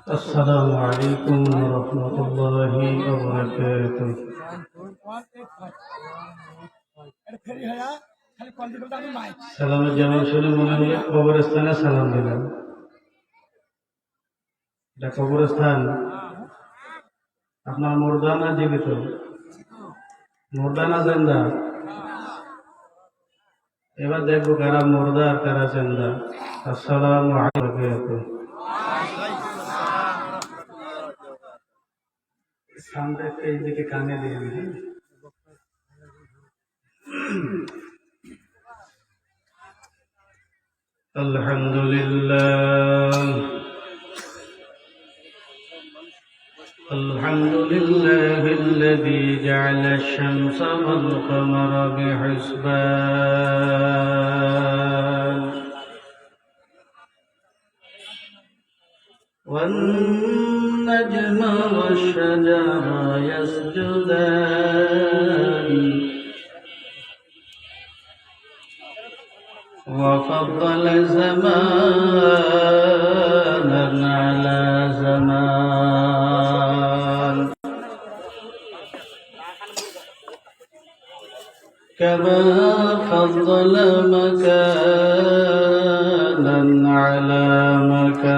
السلام عليكم ورحمة الله وبركاته. সালামের জামাই শুনে মনে হয় কবরস্থানে সালাম দিলাম। এটা কবরস্থান। আপনার মুর্দানা জীবিত? মুর্দানা জিন্দা? এবার দেখবো কারা মুর্দা আর কারা জিন্দা। আসসালামু আলাইকুম। সামনে এই দিকে কানে দিয়ে দিই। الحمد لله الذي جعل الشمس والقمر بحسبان والنجم والشجر يسجدان وفضل زمانا على زمان كما فضل مكانا على مكان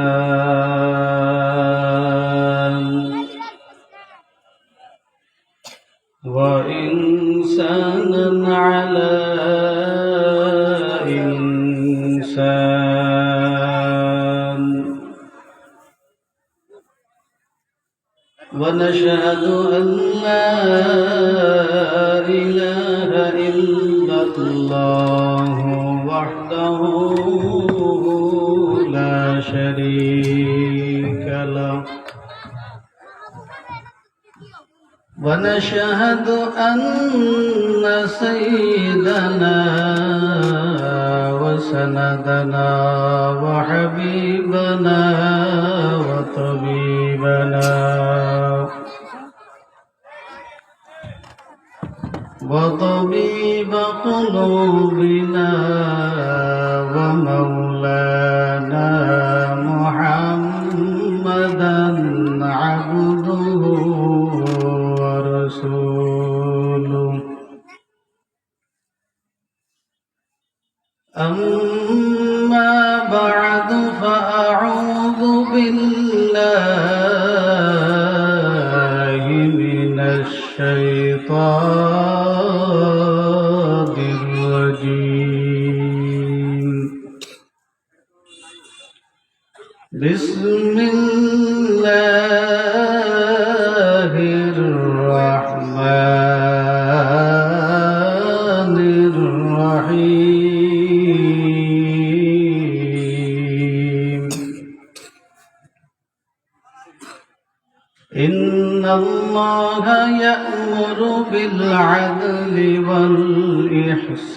وإنسانا على إنسان ونشهد أن لا إله إلا الله وحده لا شريك له ونشهد أن سيدنا وسندنا وحبيبنا وطبيبنا وطبيب قلوبنا ومولانا محمدا عبده ورسوله أما بعد فأعوذ بالله من الشيطان الرجيم بسم الله الرحمن الرحيم إن الله يأمر بالعدل والإحسان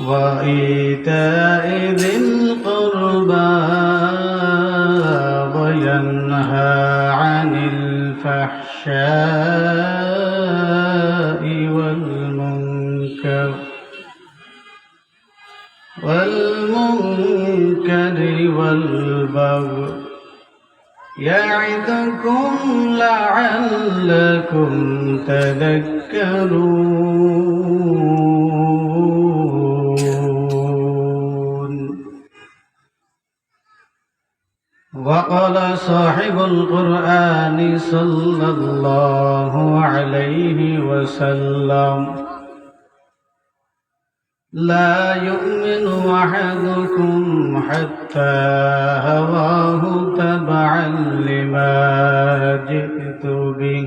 وإيتاء ذي القربى وينهى عن الفحشاء والمنكر والبغي يعظكم لعلكم تذكرون. وقال صاحب القرآن صلى الله عليه وسلم لا يؤمن أحدكم حتى هواه تبعا لما جئت به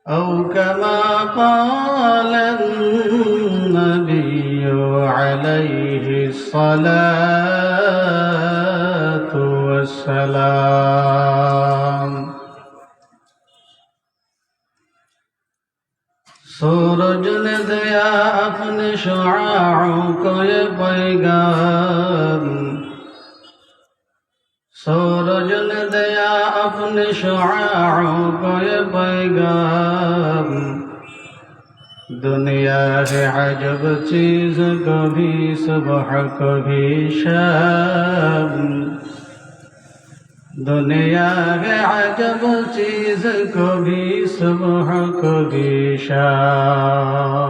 أو كما قال النبي عليه الصلاة والسلام. सूरज ने दिया अपने शुआओं को ये पैगाम, सूरज ने दिया अपने शुआओं को ये पैगाम, दुनिया है अजब चीज, कभी सुबह कभी शाम। दुनिया है अजब चीज, कभी सुबह कभी शाम।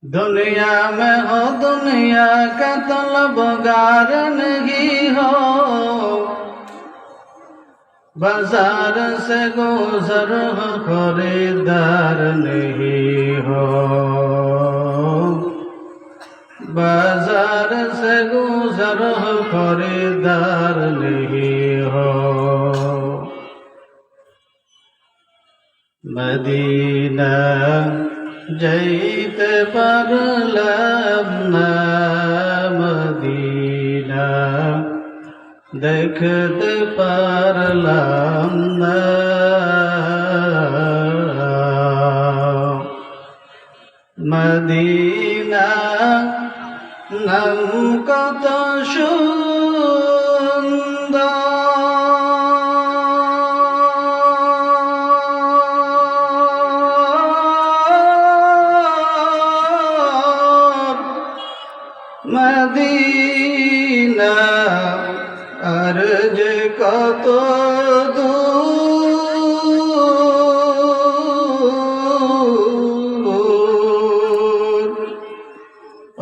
दुनिया में हो दुनिया का तलबगार नहीं हो, बाजार से गुजर हो खरीदार नहीं हो। बाजार से गुजर हो खरीदार नहीं हो। मदीना যাইতে পারলাম না, মদিনা দেখতে পারলাম না। মদিনা নাম কত সুন্দর, মদিনা আর যে কত দূর,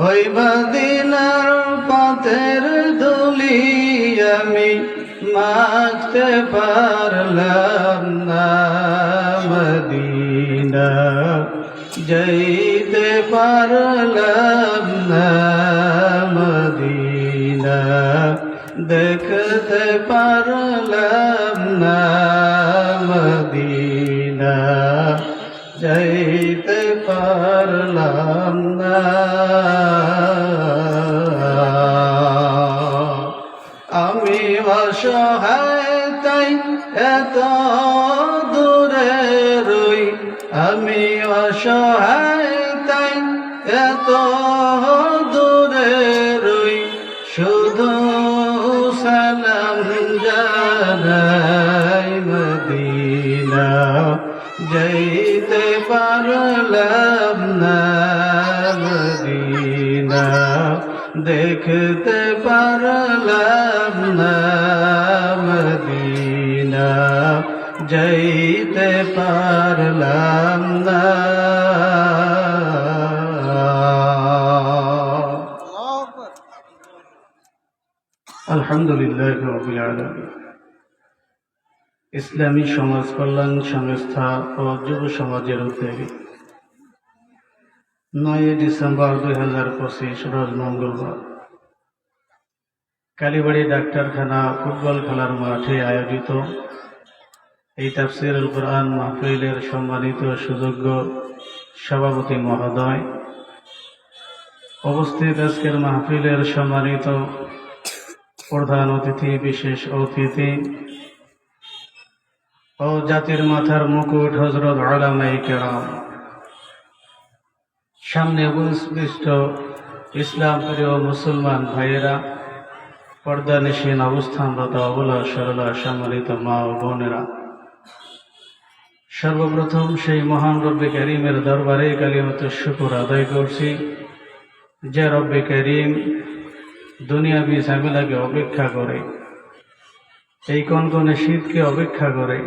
ওই মদিনার পথের ধুলি আমি মাখতে পারলাম না। মদিনা যাইতে পারলাম না, মদিনা দেখতে পারলাম না। মদিনা যাইতে পারলাম না। আমি অসহায় তাই এত দূরে রই, আমি অসহায় তাই এত দূরে রই, শুধু সালাম জানাই। মদিনা যাইতে পারলাম না, মদিনা দেখতে পারলাম না। মদিনা যাইতে পারলাম না। আলহামদুলিল্লাহ রাব্বিল আলামিন। ইসলামী সমাজ কল্যাণ সংস্থা ও যুব সমাজের উদ্যোগে 9 ডিসেম্বর 2025 রোজ মঙ্গলবার কালীবাড়ি ডাক্তারখানা ফুটবল খেলার মাঠে আয়োজিত এই তাফসীরুল কুরআন মাহফিলের সম্মানিত সুযোগ্য সভাপতি মহোদয়, উপস্থিত আজকের মাহফিলের সম্মানিত প্রধান অতিথি, বিশেষ অতিথি ও জাতির মাথার মুকুট হযরত উলামায়ে কেরাম, সামনে উপস্থিত ইসলাম প্রিয় মুসলমান ভাইয়েরা, পর্দানিশীন অবস্থানরত অবলা সরলা সম্মানিত মা ও বোনেরা, সর্বপ্রথম সেই মহান রব্বে করিমের দরবারে কালিমাতুশ শুকর আদায় করছি, যে রব্বে করিম দুনিয়াবি ঝামেলাকে অপেক্ষা করে, এই কনকনে শীতকে অপেক্ষা করে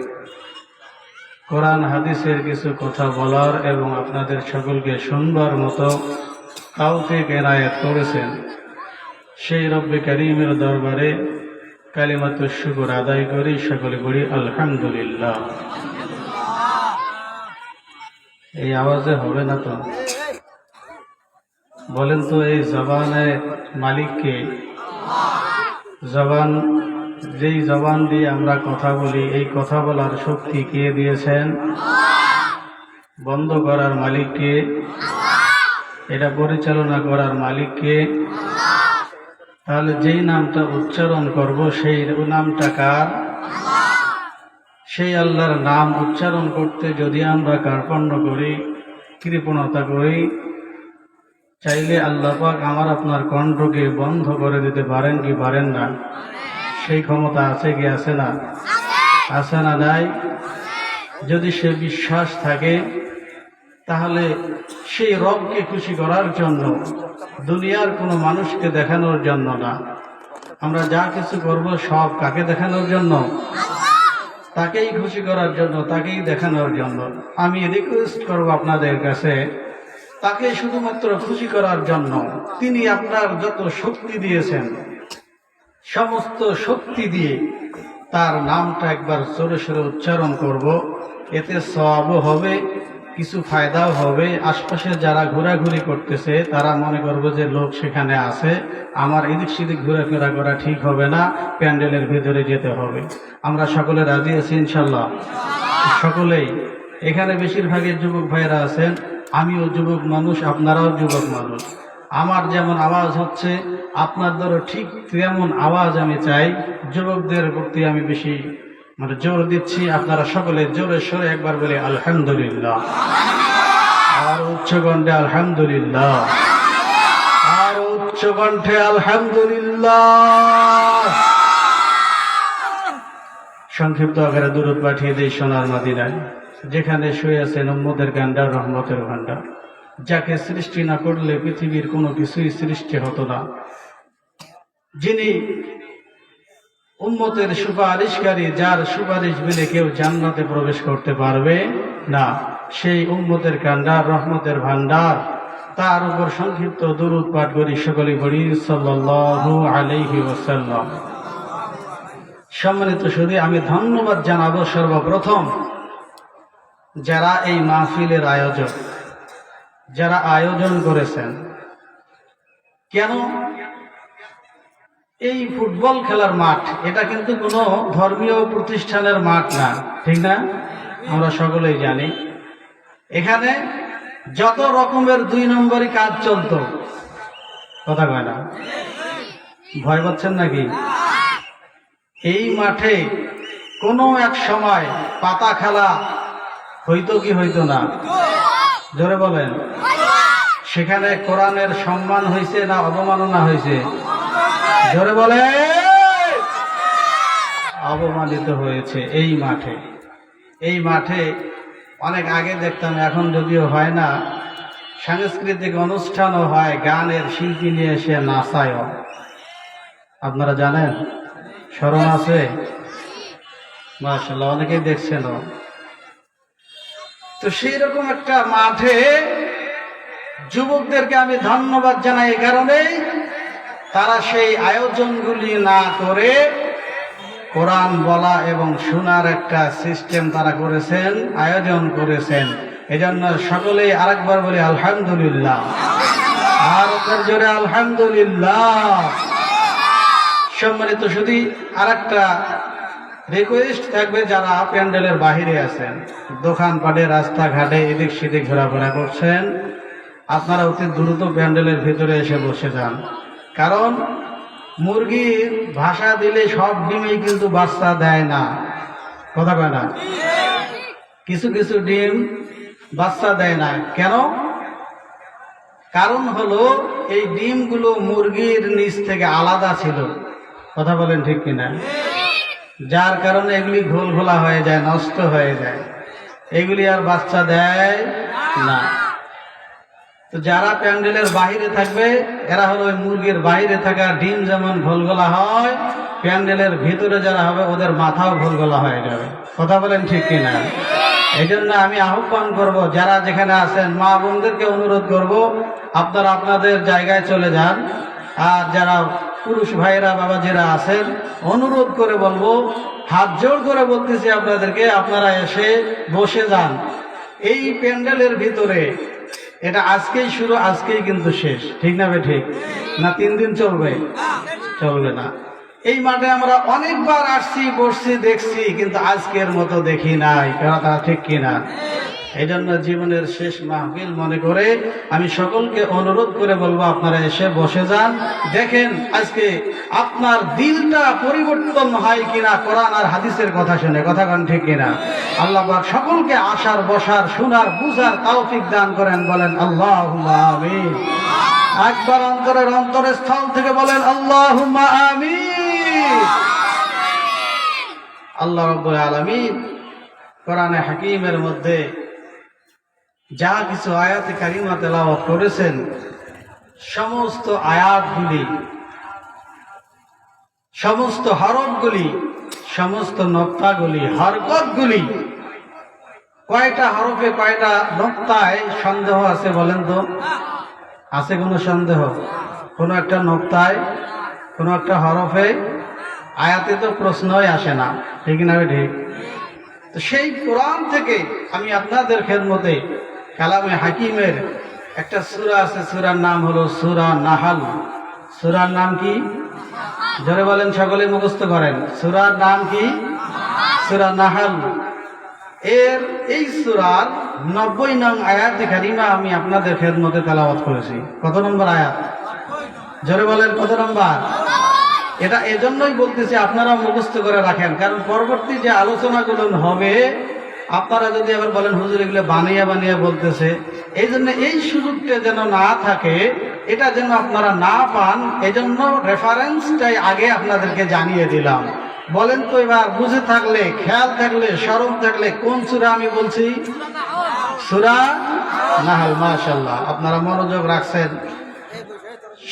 কোরআন হাদিসের কিছু কথা বলার এবং আপনাদের সকলকে শুনবার মতো তৌফিক এনায়েত করেছেন। সেই রব্বে করিমের দরবারে কালিমাতুশ শুকর আদায় করি, সকলে বলি আলহামদুলিল্লাহ। এই আওয়াজে হবে না তো? বলেন তো, এই জবানের মালিককে? জবান, যেই জবান দিয়ে আমরা কথা বলি, এই কথা বলার শক্তি কে দিয়েছেন? বন্ধ করার মালিককে? এটা পরিচালনা করার মালিককে? তাহলে যেই নামটা উচ্চারণ করব সেই নামটা কার? সেই আল্লাহর নাম উচ্চারণ করতে যদি আমরা কার্পণ্য করি, কৃপণতা করি, চাইলে আল্লাহ পাক আমার আপনার কণ্ঠকে বন্ধ করে দিতে পারেন কি পারেন না? সেই ক্ষমতা আছে কি আছে না? আছে না নাই? যদি সে বিশ্বাস থাকে তাহলে সেই রবকে খুশি করার জন্য, দুনিয়ার কোনো মানুষকে দেখানোর জন্য না। আমরা যা কিছু করব সব কাকে দেখানোর জন্য? তাকেই খুশি করার জন্য, তাকেই দেখানোর জন্য। আমি রিকোয়েস্ট করব আপনাদের কাছে, তাকে শুধুমাত্র খুশি করার জন্য। তিনি আপনার যত শক্তি দিয়েছেন সমস্ত শক্তি দিয়ে তার নামটা একবার জোরে সোরে উচ্চারণ করব। এতে সওয়াবও হবে, কিছু ফায়দাও হবে। আশপাশে যারা ঘোরাঘুরি করতেছে তারা মনে করবে যে লোক সেখানে আছে, আমার এদিক সেদিক ঘোরাফেরা করা ঠিক হবে না, প্যান্ডেলের ভিতরে যেতে হবে। আমরা সকলে রাজি আছি ইনশাল্লাহ? সকলেই। এখানে বেশিরভাগই যুবক ভাইয়েরা আছেন, আমিও যুবক মানুষ, আপনারাও যুবক মানুষ। আমার যেমন আওয়াজ হচ্ছে আপনাদেরও ঠিক তেমন আওয়াজ আমি চাই। যুবকদের প্রতি আমি বেশি জোর দিচ্ছি। আপনারা সকলে জোরে সোরে একবার বলে আলহামদুলিল্লাহ, আর উচ্চ কণ্ঠে আলহামদুলিল্লাহ, আর উচ্চ কণ্ঠে আলহামদুলিল্লাহ। সংক্ষিপ্ত আকারে দরুদ পাঠিয়ে দেই সোনার মদিনায়, যেখানে শুয়ে আছেন উম্মতের গান্ডার, রহমতের ভান্ডার, যাকে সৃষ্টি না করলে পৃথিবীর কোনো কিছুই সৃষ্টি হতো না, যিনি উম্মতের সুপারিশকারী, যার সুপারিশ বিনে কেউ জান্নাতে প্রবেশ করতে পারবে না, সেই উম্মতের কান্ডার, রহমতের ভান্ডার, তার উপর সংক্ষিপ্ত দরুদ পাঠ করি, সকলে পড়ি সাল্লাল্লাহু আলাইহি ওয়াসাল্লাম। সম্মানিত শুধু আমি ধন্যবাদ জানাবো সর্বপ্রথম যারা এই মাহফিলের আয়োজক, যারা আয়োজন করেছেন। কেন? এই ফুটবল খেলার মাঠ, এটা কিন্তু কোনো ধর্মীয় প্রতিষ্ঠানের মাঠ না, ঠিক না? আমরা সকলেই জানি। এখানে যত রকমের 2 নম্বরই কাজ চলতো, কথা কয় না? ভয় পাচ্ছেন নাকি? এই মাঠে কোনো এক সময় পাতা খেলা হইতো কি হইতো না? জোরে বলেন। সেখানে কোরআনের সম্মান হয়েছে না অবমাননা হয়েছে? জোরে বলে। অবমানিত হয়েছে এই মাঠে। এই মাঠে অনেক আগে দেখতাম, এখন যদিও হয় না, সাংস্কৃতিক অনুষ্ঠানও হয়, গানের শিল্পী নিয়ে এসে নাচায়ও। আপনারা জানেন? স্মরণ আছে? মাশাআল্লাহ, অনেকেই দেখছেন। তো সেই রকম একটা মাঠে যুবকদেরকে আমি ধন্যবাদ জানাই এই কারণেই, তারা সেই আয়োজনগুলি না করে কোরআন বলা এবং শোনার একটা সিস্টেম তারা করেছেন, আয়োজন করেছেন। এজন্য সকলেই আরেকবার বলি আলহামদুলিল্লাহ, আর ওদের জোরে আলহামদুলিল্লাহ। সম্মানিত শুধু আরেকটা রিকোয়েস্ট থাকবে, যারা প্যান্ডেলের বাহিরে আছেন, দোকানপাটে, রাস্তাঘাটে এদিক সেদিক ঘোরাফেরা করছেন, আপনারা অতি দ্রুত প্যান্ডেলের ভিতরে এসে বসে যান। কারণ মুরগির ভাষা দিলে সব ডিমই কিন্তু বাচ্চা দেয় না, কথা কয় না? কিছু কিছু ডিম বাচ্চা দেয় না। কেন? কারণ হলো এই ডিমগুলো মুরগির নিচ থেকে আলাদা ছিল, কথা বলেন ঠিক কিনা? যার কারণে এগুলি ঘোল ঘোলা হয়ে যায়, নষ্ট হয়ে যায়, এগুলি আর বাচ্চা দেয় না। তো যারা প্যান্ডেলের বাহিরে থাকবে, এরা হলো ওই মুরগির বাহিরে থাকা ডিম যেমন ঘোলগোলা হয়, প্যান্ডেলের ভিতরে যারা হবে ওদের মাথাও ঘোলগোলা হয়ে যাবে, কথা বলেন ঠিক কিনা? এই জন্য আমি আহ্বান করব, যারা যেখানে আছেন মা বোনদেরকে অনুরোধ করব, আপনারা আপনাদের জায়গায় চলে যান। আর যারা পুরুষ ভাইরা, বাবাজিরা আছেন, অনুরোধ করে বলবো, হাত জোড় করে বলতেছি আপনাদেরকে, আপনারা এসে বসে যান এই প্যান্ডেলের ভিতরে। এটা আজকেই শুরু, আজকেই কিন্তু শেষ, ঠিক না? ঠিক না? 3 দিন চলবে? চলবে না। এই মাঠে আমরা অনেকবার আসছি, বসছি, দেখছি, কিন্তু আজকের মতো দেখি নাই, কথা ঠিক কিনা? এই জন্য জীবনের শেষ মাহফিল মনে করে আমি সকলকে অনুরোধ করে বলবো, আপনারা এসে বসে যান, দেখেন আজকে আপনার দিলটা পরিবর্তন হয় কিনা কোরআন আর হাদিসের কথা শুনে, কথা কন ঠিক কিনা? আল্লাহ পাক সকলকে আসার, বসার, শোনার, বুঝার তৌফিক দান করেন, বলেন আল্লাহুম্মা আমিন। একবার অন্তরের অন্তরস্থল থেকে বলেন আল্লাহুম্মা আমিন। আল্লাহ রাব্বুল আলামিন কোরআনে হাকিমের মধ্যে যা কিছু আয়াতে কারিমা তেলাওয়াত করেছেন, সমস্ত আয়াতগুলি, সমস্ত হরফগুলি, সমস্ত নক্তাগুলি, হরকতগুলি, কয়টা হরফে কয়টা নক্তায় সন্দেহ আছে বলেন তো? আছে কোনো সন্দেহ? কোনো একটা নক্তায়, কোনো একটা হরফে, আয়াতে তো প্রশ্নই আসে না, ঠিক না? ঠিক। তো সেই কোরআন থেকে আমি আপনাদের খেদমতে কালামে হাকিমের একটা সূরা আছে, সূরার নাম হলো সূরা নাহাল। সূরার নাম কি? জোরে বলেন, সকলে মুখস্থ করেন। সূরার নাম কি? সূরা নাহাল। এই সূরার 90 নং আয়াতে কারিমা আমি আপনাদের খেদমতে তেলাওয়াত করেছি। কত নম্বর আয়াত? জোরে বলেন, কত নম্বর? এটা এজন্যই বলতেছি আপনারা মুখস্থ করে রাখেন, কারণ পরবর্তী যে আলোচনাগুলো হবে আপনারা যদি আবার বলেন হুজুর এগুলো বানিয়ে বানিয়ে বলতেছে, এই জন্য এই সুযোগটা যেন না থাকে, এটা যেন আপনারা না পান, এজন্য রেফারেন্সটাই আগে আপনাদেরকে জানিয়ে দিলাম। বলেন তো এবার বুঝে থাকলে, খেয়াল থাকলে, স্মরণ থাকলে কোন সূরা আমি বলছি? সূরা নাহাল। মাশাআল্লাহ, আপনারা মনোযোগ রাখছেন।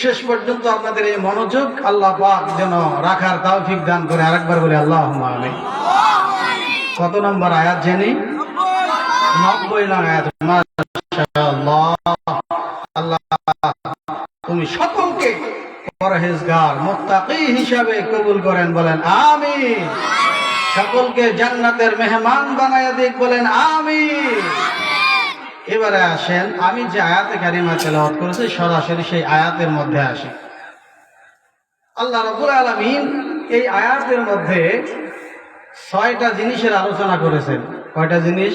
শেষ পর্যন্ত আপনাদের এই মনোযোগ আল্লাহ পাক যেন রাখার তৌফিক দান করে। আরেকবার বলি আল্লাহুম্মা আমিন। কত নম্বর আয়াত জানি? 90 নং আয়াত। মাশাআল্লাহ, আল্লাহ তুমি সকলকে পরহেজগার মুত্তাকি হিসাবে কবুল করেন, বলেন আমিন। সকলকে জান্নাতের মেহমান বানায়া দিক, বলেন আমিন। এবারে আসেন, আমি যে আয়াতে কারিমা তেলাওয়াত করেছি সরাসরি সেই আয়াতের মধ্যে আসি। আল্লাহ রাব্বুল আলামিন এই আয়াতের মধ্যে 6টা জিনিসের আলোচনা করেছেন। কয়টা জিনিস?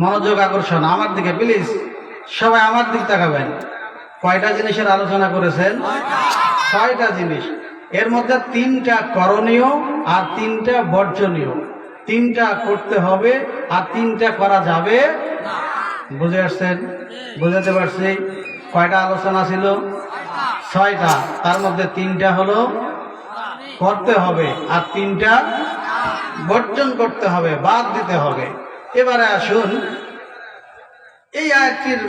মনোযোগ আকর্ষণ আমার দিকে প্লিজ, সবাই আমার দিক তাকাবেন। কয়টা জিনিসের আলোচনা করেছেন? 6টা জিনিস। এর মধ্যে 3টা করণীয় আর 3টা বর্জনীয়। 3টা করতে হবে আর 3টা করা যাবে। বুঝে আসছেন? বুঝাতে পারছি? কয়টা আলোচনা ছিল? 6টা। তার মধ্যে 3টা হলো করতে হবে আর 3টা বর্জন করতে হবে, বাদ দিতে হবে। এবারে আসুন, এই আয়াতটির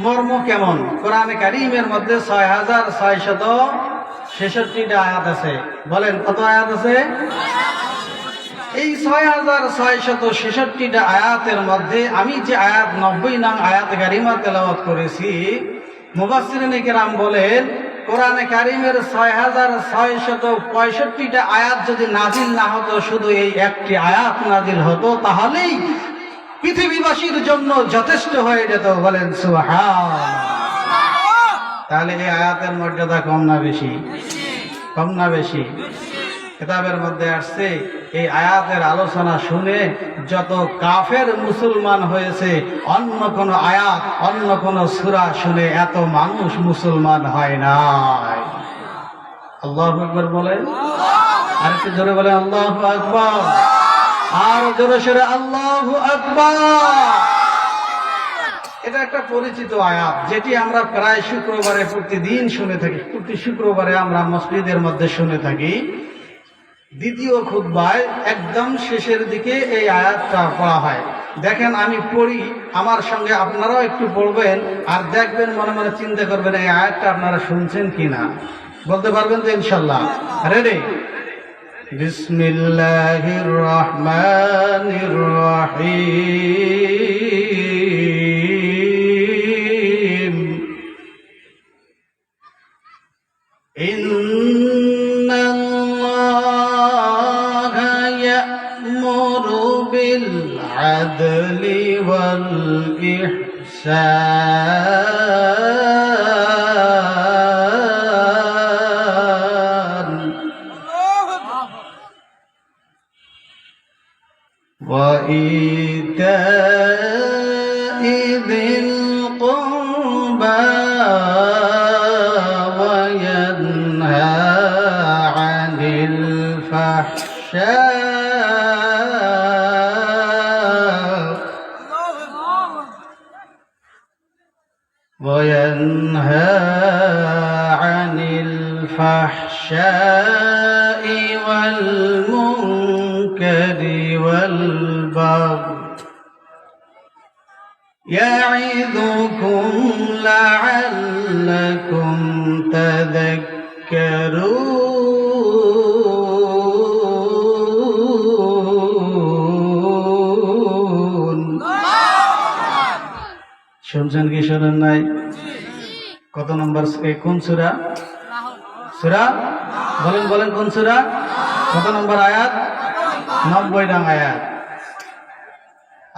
মর্ম কেমন? কোরআনে কারীমের মধ্যে 6666টা আয়াত আছে। বলেন কত আয়াত আছে? এই 6666টা আয়াতের মধ্যে আমি যে আয়াত 90 নং আয়াত কারিমা তেলাওয়াত করেছি, মুফাসসিরিনে কেরাম বলেন কোরআনে কারীমের 6665টা আয়াত যদি নাজিল না হতো, শুধু এই একটি আয়াত নাজিল হতো, তাহলেই পৃথিবীবাসীর জন্য যথেষ্ট হয়ে যেত। বলেন সুবহানাল্লাহ। তাহলে এই আয়াতের মর্যাদা কম না বেশি? কম না বেশি? কিতাবের মধ্যে আসছে এই আয়াতের আলোচনা শুনে যত কাফের মুসলমান হয়েছে, অন্য কোন আয়াত, অন্য কোন সূরা শুনে এত মানুষ মুসলমান হয় নাই। আল্লাহু আকবার বলেন। আর একটু জোরে বলেন আল্লাহু আকবার। আর জোরে সরে আল্লাহু আকবার। এটা একটা পরিচিত আয়াত, যেটি আমরা প্রায় শুক্রবারে প্রতিদিন শুনে থাকি। প্রতি শুক্রবারে আমরা মসজিদের মধ্যে শুনে থাকি। দ্বিতীয় খুতবায় একদম শেষের দিকে এই আয়াতটা পড়া হয়। দেখেন আমি পড়ি, আমার সঙ্গে আপনারাও একটু পড়বেন, আর দেখবেন, মনে মনে চিন্তা করবেন এই আয়াতটা আপনারা শুনছেন কিনা। বলতে পারবেন তো ইনশাল্লাহ? রেডি? বিসমিল্লাহির রহমানির রহিম। بالعدل والإحسان وإيتاء ذي القربى وينهى عن الفحشاء والمنكر والبغي يعظكم لعلكم تذكرون শুনছেন কি শোনেন নাই? কত নম্বর কোন সূরা? সূরা বলেন বলেন কোন সূরা? কত নম্বর আয়াত? 90 নং আয়াত।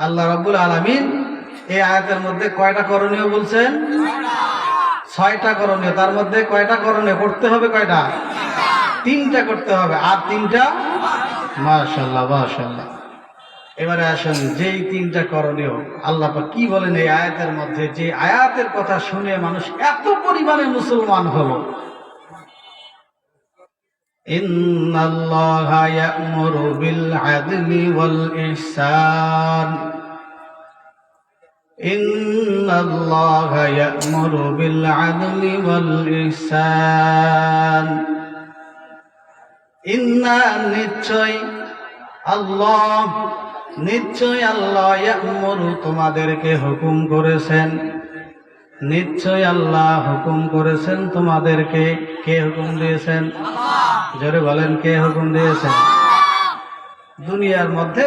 আল্লাহ রাব্বুল আলামিন এই আয়াতের মধ্যে কয়টা করণীয় বলছেন? 6টা করণীয়। তার মধ্যে কয়টা করণীয় করতে হবে? কয়টা? 3টা করতে হবে। আর 3টা? মাশাআল্লাহ মাশাআল্লাহ। এবারে আসেন, যেই 3টা করণীয় আল্লাহ পাক কি বলেন এই আয়াতের মধ্যে, যে আয়াতের কথা শুনে মানুষ এত পরিমাণে মুসলমান হলো। ইন্নাল্লাহা ইয়া'মুরু বিল আদলি ওয়াল ইহসান ইন্নাল্লাহা ইয়া'মুরু বিল আদলি ওয়াল ইহসান নিশ্চয় আল্লাহ ইয়া'মুরু তোমাদেরকে হুকুম করেছেন, নিশ্চয় আল্লাহ হুকুম করেছেন তোমাদেরকে। কে হুকুম দিয়েছেন? জোরে বলেন, কে হুকুম দিয়েছেন? দুনিয়ার মধ্যে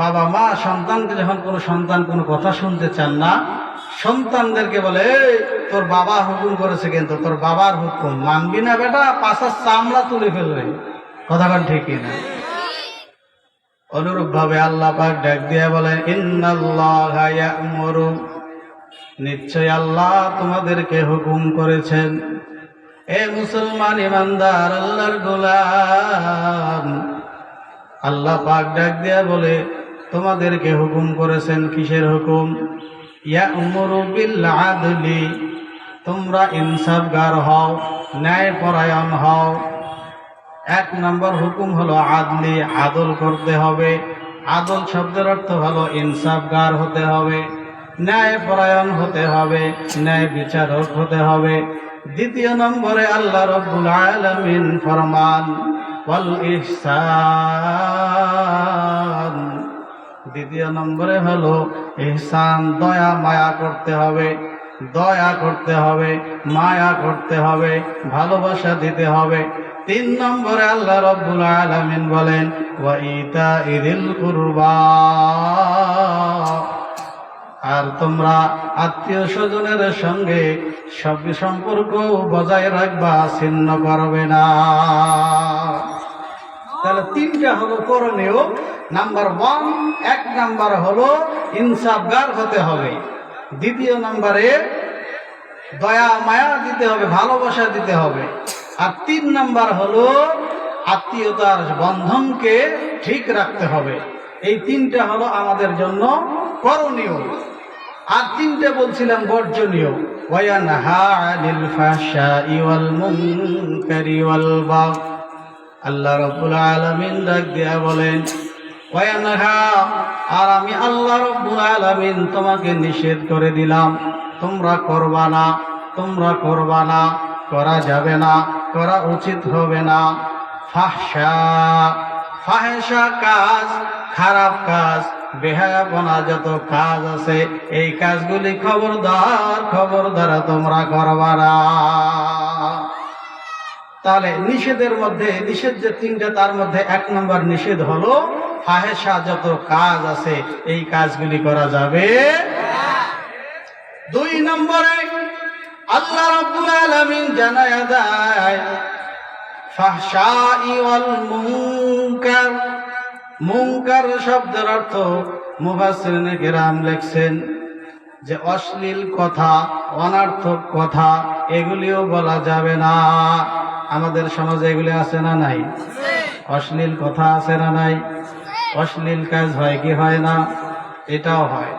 বাবা মা সন্তানকে যখন কোনো সন্তান কোনো কথা শুনতে চান না, সন্তানদেরকে বলে তোর বাবা হুকুম করেছে, কিন্তু তোর বাবার হুকুম মানবি না বেটা, পাছার চামড়া তুলে ফেলবে। কথা বল ঠিক না? অনুরূপ ভাবে আল্লাহ পাক ডাক দিয়ে বলেন ইন্নাল্লাহা ইয়া'মুরু, নিশ্চয় আল্লাহ তোমাদেরকে হুকুম করেছেন। এ মুসলমান ইমানদার আল্লাহর গোলাম, আল্লাহ পাক ডাক দিয়া বলে তোমাদেরকে হুকুম করেছেন। কিসের হুকুম? ইয়া'মুরু বিল আদলি, তোমরা ইনসাফগার হও, ন্যায় পরায়ণ হও। 1 নম্বর হুকুম হলো আদলি, আদল করতে হবে। আদল শব্দের অর্থ হলো ইনসাফগার হতে হবে, ন্যায় পরায়ণ হতে হবে, ন্যায় বিচারক হতে হবে। 2 নম্বরে আল্লাহ রাব্বুল আলামিন ফরমান ওয়াল ইহসান। 2 নম্বরে হলো ইহসান, দয়া মায়া করতে হবে, দয়া করতে হবে, মায়া করতে হবে, ভালোবাসা দিতে হবে। 3 নম্বরে আল্লাহ রাব্বুল আলামিন বলেন ওয়া ইতাইযিল কুরবা, আর তোমরা আত্মীয় স্বজনের সঙ্গে সব সম্পর্ক বজায় রাখবা, ছিন্ন করবে না। তাহলে 3টা হলো করণীয়। নাম্বার 1 নাম্বার হলো ইনসাফগার হতে হবে। 2 নম্বরে দয়া মায়া দিতে হবে, ভালোবাসা দিতে হবে। আর 3 নাম্বার হলো আত্মীয়তার বন্ধনকে ঠিক রাখতে হবে। এই 3টা হলো আমাদের জন্য করণীয়। আর 3টা বলছিলাম বর্জনীয়। ওয়ায়ানহা আনিল ফাহশাই ওয়াল মুনকারি ওয়াল বাগই, আল্লাহ রাব্বুল আলামিন ডাক দিয়া বলেন ওয়ায়ানহা, আর আমি আল্লাহ রাব্বুল আলামিন তোমাকে নিষেধ করে দিলাম, তোমরা করবা না, তোমরা করবা না, করা যাবে না, করা উচিত হবে না। ফাহশা কাজ, খারাপ কাজ, বেহায়াপনা যত কাজ আছে, এই কাজগুলি খবরদার তোমরা করবা না। তাহলে নিষেধের মধ্যে, নিষেধ যে 3টা, তার মধ্যে 1 নম্বর নিষেধ হলো ফাহশা যত কাজ আছে এই কাজগুলি করা যাবে। 2 নম্বরে আল্লাহ রাব্বুল আলামিন জানায়া দেয় ফাহশাই ওয়াল মুনকার। মুনকার শব্দের অর্থ মুফাসসিরিনে কেরাম লিখছেন যে অশ্লীল কথা, অনর্থক কথা, এগুলিও বলা যাবে না। আমাদের সমাজে এগুলি আছে না নাই? অশ্লীল কথা আছে না নাই? অশ্লীল কাজ হয় কি হয় না? এটাও হয়।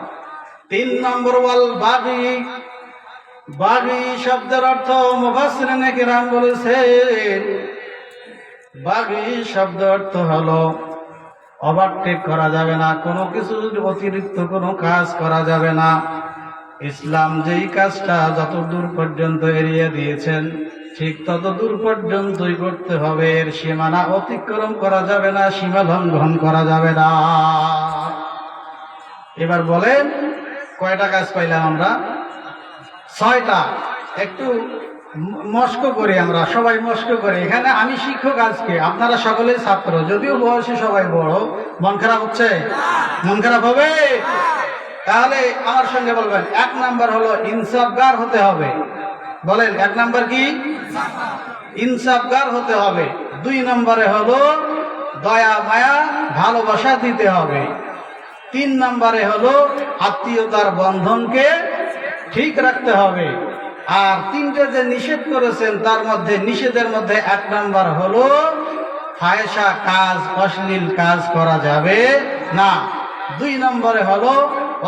3 নম্বর ওয়াল বাগি। বাগি শব্দের অর্থ মুফাসসিরিনে কেরাম বলেছেন বাগি শব্দ অর্থ হলো ওভারটেক করা যাবে না, কোনো কিছু অতিরিক্ত কোনো কাজ করা যাবে না। ইসলাম যেই কাজটা যতদূর পর্যন্ত এড়িয়ে দিয়েছেন ঠিক ততদূর পর্যন্তই করতে হবে, এর সীমানা অতিক্রম করা যাবে না, সীমা লঙ্ঘন করা যাবে না। এবার বলেন কয়টা কাজ পাইলাম আমরা? 6টা। একটু মস্ক করি, আমরা সবাই মস্ক করি। এখানে আমি শিক্ষক, আজকে আপনারা সকলেই ছাত্র, যদিও বয়সে সবাই বড়। মন খারাপ হচ্ছে? মন খারাপ হবে? তাহলে আমার সঙ্গে বলবেন, 1 নাম্বার হলো ইনসাফগার হতে হবে। বলেন 1 নাম্বার কি? ইনসাফগার হতে হবে। 2 নম্বরে হলো দয়া মায়া ভালোবাসা দিতে হবে। 3 নম্বরে হলো আত্মীয়তার বন্ধনকে ঠিক রাখতে হবে। আর 3টে যে নিষেধ করেছেন তার মধ্যে, নিষেধের মধ্যে 1 নাম্বার হলো ফায়সা কাজ, অশ্লীল কাজ করা যাবে না। 2 নম্বরে হলো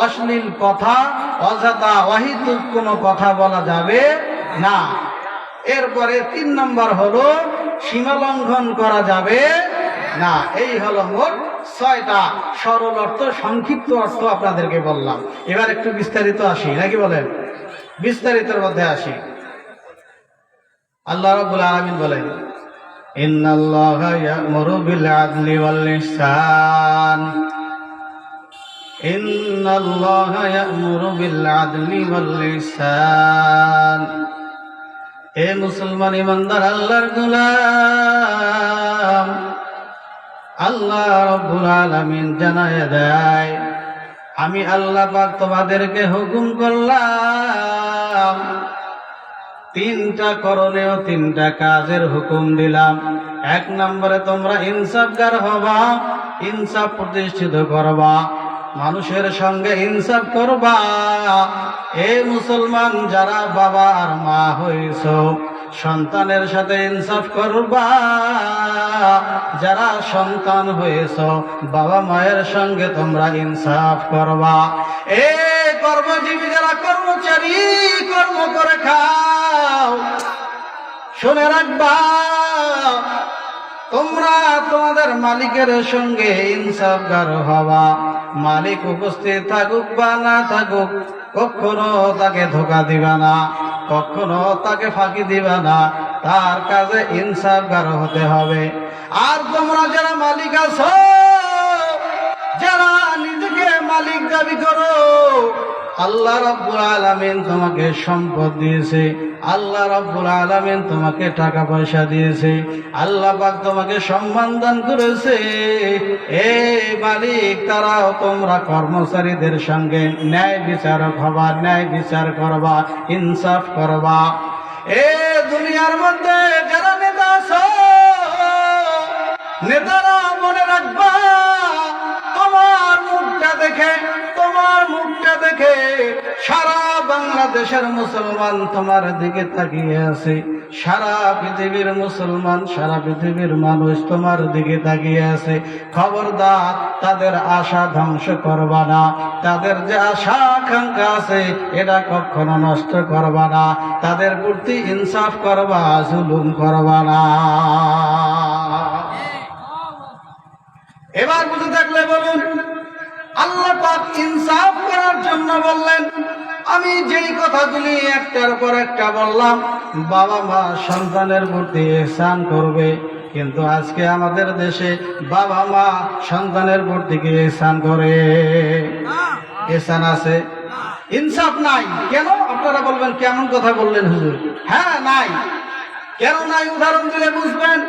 অশ্লীল কথা, অযথা অহেতুক কোনো কথা বলা যাবে না। এরপরে 3 নম্বর হলো সীমা লঙ্ঘন করা যাবে না। এই হলো মোট 6টা সরল অর্থ, সংক্ষিপ্ত অর্থ আপনাদেরকে বললাম। এবার একটু বিস্তারিত আসি, নাকি বলেন? বিস্তারিতের মধ্যে আসি। আল্লাহ রাব্বুল আলামিন বলেন, ইন্নাল্লাহা ইয়া'মুরু বিল আদলি ওয়াল ইহসান। ইন্নাল্লাহা ইয়া'মুরু বিল আদলি ওয়াল ইহসান। এ মুসলমান ইমানদার আল্লাহর গোলাম, আল্লাহ রাব্বুল আলামিন জানায় দেয়, আমি আল্লাহ পাক তোমাদেরকে হুকুম করলাম, 3টা করণীয় 3টা কাজের হুকুম দিলাম। 1 নম্বরে তোমরা ইনসাফগার হবা, ইনসাফ প্রতিষ্ঠিত করবা, মানুষের সঙ্গে ইনসাফ করবা। এ মুসলমান যারা বাবা আর মা হইছ, সন্তানের সাথে ইনসাফ করবা। যারা সন্তান হয়েছ, বাবা মায়ের সঙ্গে তোমরা ইনসাফ করবা। এ কর্মজীবী যারা কর্মচারী, কর্ম করে খাও, শুনে রাখবা, তোমরা তোমাদের মালিকের সঙ্গে ইনসাফগার হবা। মালিক উপস্থিত থাকুক বা না থাকুক, কখনো তাকে ধোঁকা দিবা না, কখনো তাকে ফাঁকি দিবা না, তার কাজে ইনসাফগার হতে হবে। আর তোমরা যারা মালিক আছো, যারা নিজেকে মালিক দাবি করো, আল্লাহ রাব্বুল আলামিন তোমাকে সম্পদ দিয়েছে, আল্লাহ রাব্বুল আলামিন তোমাকে টাকা পয়সা দিয়েছে, আল্লাহ পাক তোমাকে সম্মান দান করেছে। এই মালিক তারাও তোমরা কর্মচারীদের সঙ্গে ন্যায় বিচারক হবা, ন্যায় বিচার করবা, ইনসাফ করবা। এ দুনিয়ার মধ্যে যারা নেতা আছো, নেতারা মনে রাখবা, তোমার মুখটা দেখে, তোমার মুখটা দেখে সারা বাংলাদেশের মুসলমান তোমার দিকে তাকিয়ে আছে। সারা পৃথিবীর মুসলমান, সারা পৃথিবীর মানুষ তোমার দিকে তাকিয়ে আছে। খবরদার, তাদের আশা ধ্বংস করবা না, তাদের যে আশা আকাঙ্ক্ষা আছে এটা কখনো নষ্ট করবা না, তাদের প্রতি ইনসাফ করবা, জুলুম করবা না। এবার বুঝে থাকলে বলুন, আল্লাহ পাক ইনসাফ করার জন্য বললেন। আমি যেই কথাগুলি একটার পর একটা বললাম, বাবা মা সন্তানের প্রতি ইহসান করবে, কিন্তু আজকে আমাদের দেশে বাবা মা সন্তানের প্রতি কি ইহসান করে? ইহসান আছে, ইনসাফ নাই। কেন? আপনারা বলবেন কেমন কথা বললেন হুজুর? হ্যাঁ, নাই। কেন নাই উদাহরণ দিলে বুঝবেন।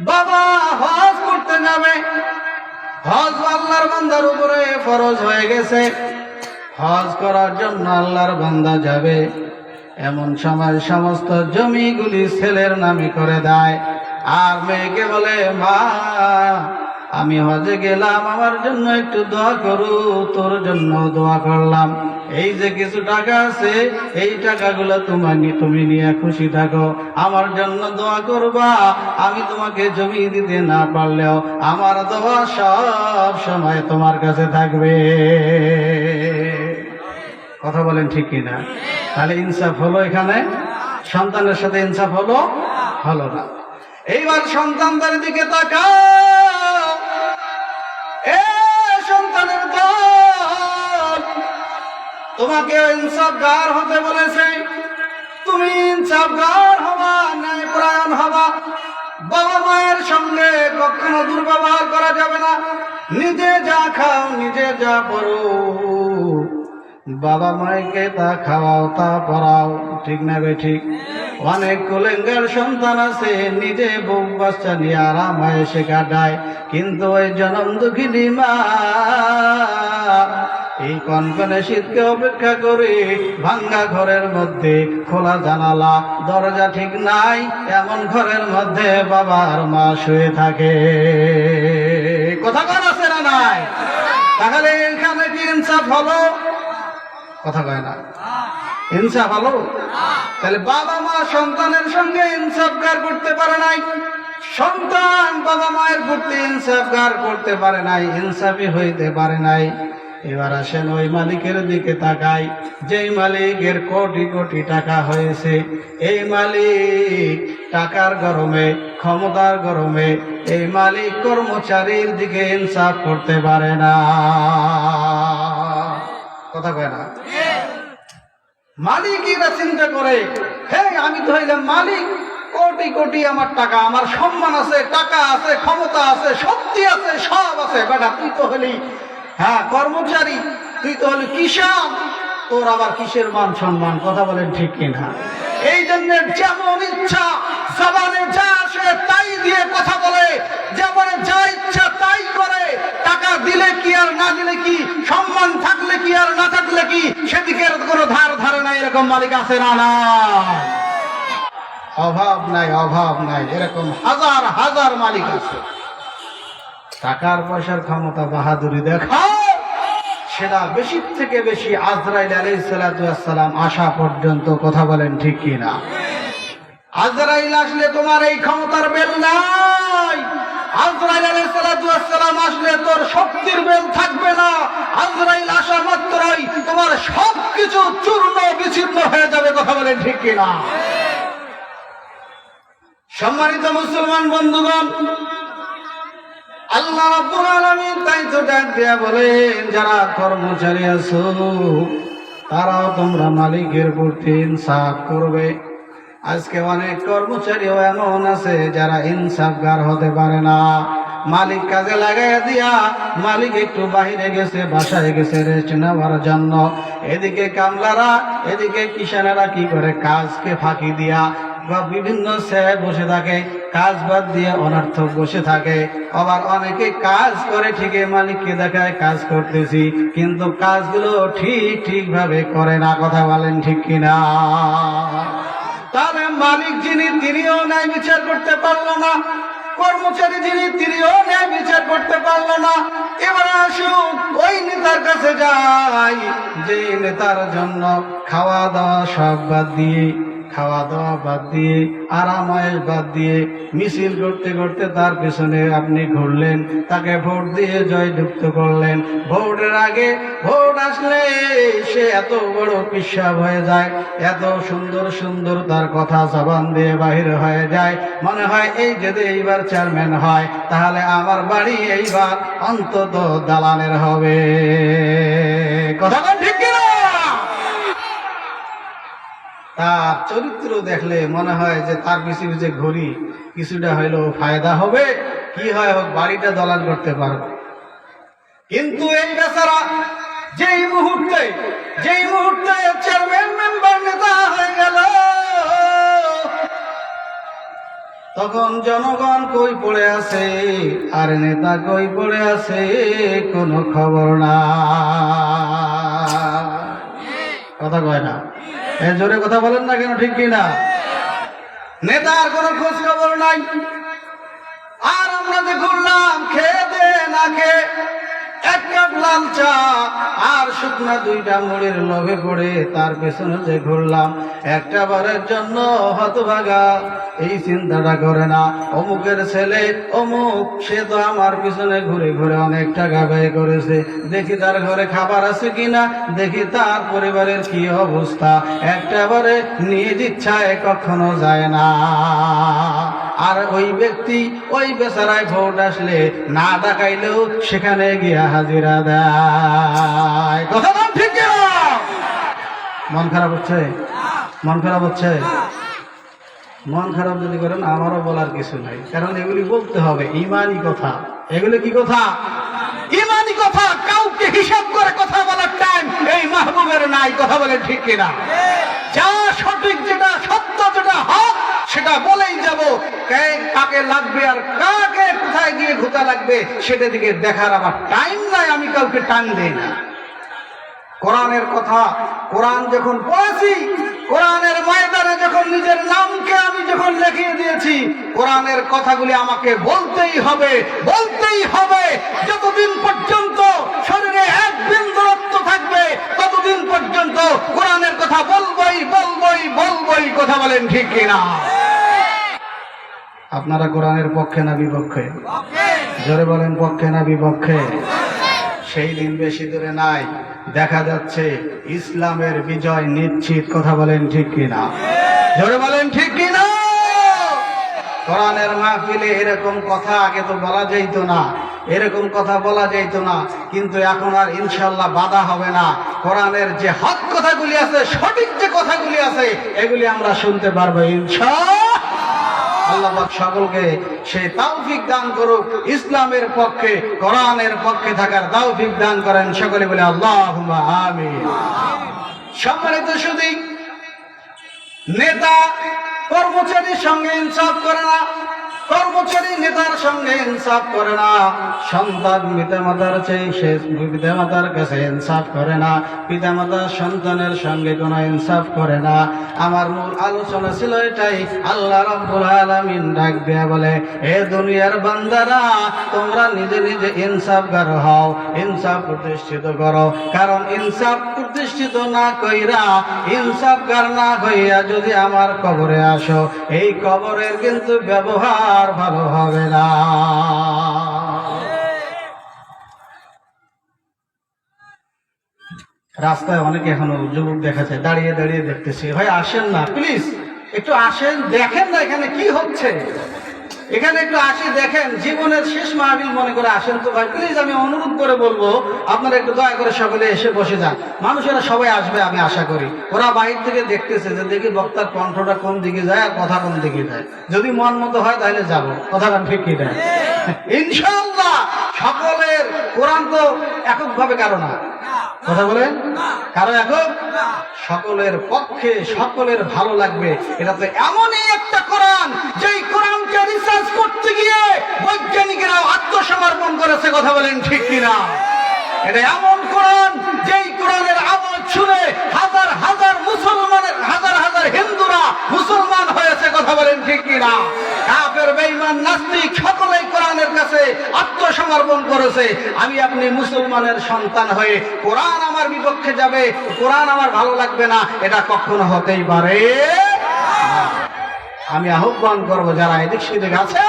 বাবা হজ করতে যাবে, হজ আল্লাহর বান্দার উপরে ফরজ হয়ে গেছে, হজ করার জন্য আল্লাহর বান্দা যাবে। এমন সময় সমস্ত জমিগুলি ছেলের নামে করে দেয়, আর মেয়েকে বলে, মা আমি হজে গেলাম, আমার জন্য একটু দোয়া করু। তোর জন্য দোয়া করলাম, এই যে কিছু টাকা আছে, এই টাকাগুলো তুমি নিয়ে খুশি থাকো, আমার জন্য দোয়া করবা। আমি তোমাকে জমি দিতে না পারলেও আমার দোয়া সব সময় তোমার কাছে থাকবে। কথা বলেন ঠিক কিনা? তাহলে ইনসাফ হলো এখানে? সন্তানের সাথে ইনসাফ হলো? হলো না। এইবার সন্তানদের দিকে তাকাও। এ সন্তানের দল, তোমাকে ইনসাফগার হতে বলেছে, তুমি ইনসাফগার হবা, ন্যায়পরায়ণ হবা। বাবা মায়ের সঙ্গে কখনো দুর্ব্যবহার করা যাবে না। নিজে যা খাও, নিজে যা পড়ো, বাবা মাকে তা খাওয়াও, তা পড়াও। ঠিক না বে ঠিক? অনেক কুলেঙ্গার সন্তান আছে, নিজে বুক বাচ্চা নিয়ে আরাম এসে কাটায়, কিন্তু ওই জনম দুঃখিনী মা এই কনকনে শীতকে অপেক্ষা করে ভাঙ্গা ঘরের মধ্যে, খোলা জানালা দরজা ঠিক নাই এমন ঘরের মধ্যে বাবার মা শুয়ে থাকে। কথা কন আছে না নাই? তাহলে এখানে কি ইনসাফ হলো? কথা কয় না, ইনসাফ হলো? তাহলে বাবা মা সন্তানের সঙ্গে ইনসাফগার করতে পারে নাই, সন্তান বাবা মায়ের প্রতি ইনসাফগার করতে পারে নাই, ইনসাফি হইতে পারে নাই। এবার আসেন ওই মালিকের দিকে তাকাই, যেই মালিকের কোটি কোটি টাকা হয়েছে। এই মালিক টাকার গরমে, ক্ষমতার গরমে এই মালিক কর্মচারীর দিকে ইনসাফ করতে পারে না। কথা কয় না? মালিকরা চিন্তা করে, হে আমি তো হইলাম মালিক, কোটি কোটি আমার টাকা, আমার সম্মান আছে, টাকা আছে, ক্ষমতা আছে, শক্তি আছে, সব আছে। বেটা তুই তো হলি কর্মচারী, তুই তো হলি কিষান, তোর আবার কিসের মান সম্মান? কথা বলেন ঠিক কিনা? এই জন্য যেমন ইচ্ছা জবানে যা আসে তাই দিয়ে কথা বলে, যেমন যা ইচ্ছা তাই করে। টাকা দিলে কি আর না দিলে কি, সম্মান থাকলে কি আর না থাকলে কি, সেদিকের কোনো ধার ধারে নাই। এরকম মালিক আছে না? না, অভাব নাই, অভাব নাই। এরকম হাজার হাজার মালিক আছে। টাকার পয়সার ক্ষমতা বাহাদুরি দেখাও, সেটা বেশি থেকে বেশি আজরাইল আলাইহিস সালাতু ওয়াস সালাম আসা পর্যন্ত। কথা বলেন ঠিক কিনা? আজরাইল আসলে তোমার এই ক্ষমতার বেল নাই। আজরাইল আলাইহিস সালাতু ওয়াস সালাম আসলে তোর শক্তির বেল থাকবে না। আজরাইল আসা মাত্রই তোমার সবকিছু চূর্ণ বিচ্ছিন্ন হয়ে যাবে। কথা বলেন ঠিক কিনা? সম্মানিত মুসলমান বন্ধুগণ, আল্লাহ রাব্বুল আলামিন তাই তো ডাক দিয়া বলেন, যারা কর্মচারী আছো তারাও তোমরা মালিকের প্রতি ইনসাফ করবে। আজকে অনেক কর্মচারীও এমন আছে যারা ইনসাফগার হতে পারে না। মালিক কাজে লাগাইয়া দিয়া, মালিক একটু বাহিরে গেছে, বাসায় গেছে রেস্ট নেওয়ার জন্য, এদিকে কামলারা, এদিকে কিষানেরা কি করে, কাজকে ফাঁকি দিয়া বা বিভিন্ন সেবায় বসে থাকে, কাজ বাদ দিয়ে অনর্থক বসে থাকে। আবার অনেকে কাজ করে ঠিকই, মালিককে দেখায় কাজ করতেছি, কিন্তু কাজগুলো ঠিক ভাবে করে না। কথা বলেন ঠিক কিনা? তাহলে মালিক যিনি, তিনিও ন্যায় বিচার করতে পারলো না, কর্মচারী যিনি, তিনিও ন্যায় বিচার করতে পারলো না। এবার আসুন ওই নেতার কাছে যাই, যে নেতার জন্য খাওয়া দাওয়া সব বাদ দিয়ে, খাওয়া দাওয়া বাদ দিয়ে, আরামায়েশ বাদ দিয়ে মিছিল করতে করতে তার পেছনে আপনি ঘুরলেন, তাকে ভোট দিয়ে জয়যুক্ত করলেন। ভোটের আগে, ভোট আসলে সে এত বড় পিশাব হয়ে যায়, এত সুন্দর সুন্দর তার কথা জবান দিয়ে বাহির হয়ে যায়, মনে হয় এই যদি এইবার চেয়ারম্যান হয় তাহলে আমার বাড়ি এইবার অন্তত দালানের হবে। কথা ঠিক কিনা? তার চরিত্র দেখলে মনে হয় যে তার পিছু পিছু ঘুরি, কিছুটা হইলেও ফায়দা হবে, কি হয় হোক, বাড়িটা দলাল করতে পারবো। কিন্তু এই বেচারা যেই মুহূর্তে চেয়ারম্যান মেম্বার নেতা হয়ে গেল, তখন জনগণ কই পড়ে আছে আর নেতা কই পড়ে আছে কোনো খবর না। কথা কয় না? জোরে কথা বলেন না কেন? ঠিক কিনা? নেতার কোনো খোঁজ খবর নাই। আর আমরা যে ঘুরলাম খেয়ে দে না খেয়ে, এক কাপ লাল চা আর শুকনা দুইটা মুড়ির লোভে পড়ে তার পেছনে যে ঘুরলাম, একটা বারের জন্য হতভাগা এই চিন্তাটা করে না, অমুকের ছেলে অমুক, সে তো আমার পিছনে ঘুরে ঘুরে অনেক টাকা ব্যয় করেছে, দেখি তার ঘরে খাবার আছে কিনা, দেখি তার পরিবারের কি অবস্থা, একটাবারে নিজ ইচ্ছায় কখনো যায় না। আর ওই ব্যক্তি, ওই বেচারায় ভোট আসলে না ডাকাইলেও সেখানে গিয়া হাজিরা দেয়। কথা ঠিক? মন খারাপ হচ্ছে? মন খারাপ হচ্ছে? মন খারাপ যদি করেন আমারও বলার কিছু নাই, কারণ এগুলি বলতে হবে, ইমানি কথা। এগুলি কি কথা? ইমানি কথা। কাউকে হিসাব করে কথা বলার টাইম এই মাহবুবের নাই। কথা বলে ঠিক কিনা? যা সঠিক, যেটা সত্য, যেটা হক, সেটা বলেই যাব। কাকে লাগবে আর কাকে কোথায় গিয়ে ঘুতা লাগবে সেটা দিকে দেখার আমার টাইম নাই। আমি কাউকে টাইম দেই না। কোরআনের কথা, কোরআন যখন পড়েছি, কোরআনের ময়দানে যখন নিজের নামকে আমি যখন লিখিয়ে দিয়েছি, কোরআনের কথাগুলি আমাকে বলতেই হবে, বলতেই হবে। যতদিন পর্যন্ত শরীরে এক বিন্দু রক্ত থাকবে ততদিন পর্যন্ত কোরআনের কথা বলবই, বলবই, বলবই। কথা বলেন ঠিক কিনা? আপনারা কোরআনের পক্ষে না বিপক্ষে? জোরে বলেন, পক্ষে না বিপক্ষে? সেই দিন বেশি দূরে নাই, দেখা যাচ্ছে ইসলামের বিজয় নিশ্চিত। কথা বলেন ঠিক কিনা? জোরে বলেন ঠিক কিনা? কোরআনের মাহফিলে এরকম কথা আগে তো বলা যাইত না, এরকম কথা বলা যাইত না, কিন্তু এখন আর ইনশাল্লাহ বাধা হবে না। কোরআনের যে হক কথাগুলি আছে, সঠিক যে কথাগুলি আছে, এগুলি আমরা শুনতে পারবো ইনশাআল্লাহ। আল্লাহ পাক সকলকে সেই তৌফিক দান করুক, ইসলামের পক্ষে, কোরআনের পক্ষে থাকার তৌফিক দান করেন। সকলে বলে আল্লাহুম্মা আমিন। সম্মানিত সুধী, নেতা কর্মচারীর সঙ্গে ইনসাফ করে না, কর্মচারী নেতার সঙ্গে ইনসাফ করে না, সন্তান পিতামাতার চেয়ে সে পিতামাতার কাছে ইনসাফ করে না, পিতামাতা সন্তানের সঙ্গে কোনো ইনসাফ করে না। আমার মূল আলোচনা ছিল এটাই। আল্লাহ রাব্বুল আলামিন ডাক দেয়া বলে, এ দুনিয়ার বান্দারা, তোমরা নিজে নিজে ইনসাফগার হও, ইনসাফ প্রতিষ্ঠিত করো। কারণ ইনসাফ প্রতিষ্ঠিত না কইরা, ইনসাফগার না হইয়া যদি আমার কবরে আসো, এই কবরের কিন্তু ব্যবহার ভালো হবে না। রাস্তায় অনেকে এখনো যুবক দেখা যায়, দাঁড়িয়ে দাঁড়িয়ে দেখতেছি। ভাই আসেন না, প্লিজ একটু আসেন, দেখেন না এখানে কি হচ্ছে, এখানে একটু আসি দেখেন। জীবনের শেষ মাহফিল মনে করে আসেন তো ভাই, প্লিজ আমি অনুরোধ করে বলবো আপনারা একটু দয়া করে সকলে এসে বসে যান। মানুষেরা সবাই আসবে আমি আশা করি। ওরা বাহির থেকে দেখতেছে যে দেখি বক্তার কণ্ঠটা কোন দিকে যায় আর কথা কোন দিকে যায়। যদি মন মতো হয় তাহলে যাব। কথাটা ঠিক কি না? ইনশাআল্লাহ সকলের কোরআন তো এককভাবে কারো না। কথা বলেন, কারো একক? সকলের পক্ষে, সকলের ভালো লাগবে। এটা তো এমনই একটা কোরআন, যেই কোরআনকে রিসার্চ করতে গিয়ে বৈজ্ঞানিকরা আত্মসমর্পণ করেছে। কথা বলেন ঠিক কিনা? এটা এমন কোরআন, যেই কোরআনের আওয়াজ শুনে হাজার হাজার মুসলমানের, হাজার হাজার হিন্দুরা মুসলমান হয়েছে। কথা বলেন ঠিক কিনা? কাফের, বেঈমান, নাস্তিক সকলেই কোরআনের কাছে আত্মসমর্পণ করেছে। আমি আপনি মুসলমানের সন্তান হয়ে কোরআন আমার বিপক্ষে যাবে, কোরআন আমার ভালো লাগবে না, এটা কখনো হতেই পারে না। আমি আহ্বান করব, যারা এদিক সেদিক আছে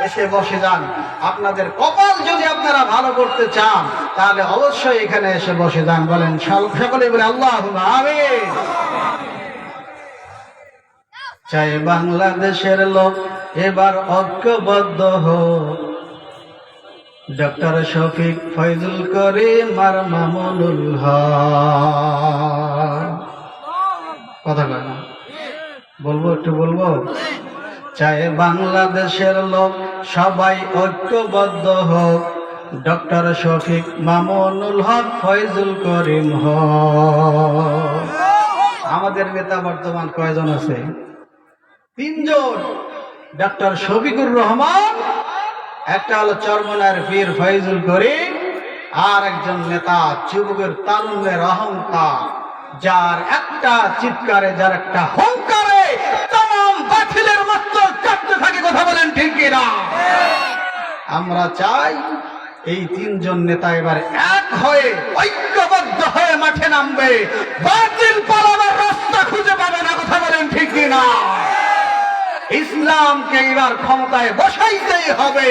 এসে বসে যান। আপনাদের কপাল যদি আপনারা ভালো করতে চান তাহলে অবশ্যই এখানে এসে বসে যান। বলেন সকলে বলে আল্লাহুম্মা আমিন। চাই বাংলাদেশের লোক এবার ঐক্যবদ্ধ হোক, ডক্টর শফিক, ফয়জুল করিম আর মামুনুল হক। কথা কয় না? বলবো, একটু বলবো। চাই বাংলাদেশের লোক সবাই ঐক্যবদ্ধ হোক, ডক্টর শফিক, মামুনুল হক, ফয়জুল করিম হক। আমাদের নেতা বর্তমান কয়জন আছে? 3 জন। ডক্টর শফিকুর রহমান, একটা হলো চরমনার পীর ফয়জুল করিম, আর একজন নেতা যুবকের তারুণ্যের অহংকার, যার একটা চিৎকারে, যার একটা হুঙ্কারে তাম বাতিলের মতো কাঁপতে থাকে। কথা বলেন ঠিক কিনা? আমরা চাই এই 3 জন নেতা এবার এক হয়ে, ঐক্যবদ্ধ হয়ে মাঠে নামবে। বাতিল পালাবার রাস্তা খুঁজে পাবে না। কথা বলেন ঠিক কিনা? ইসলামকে এবার ক্ষমতায় বসাইতেই হবে।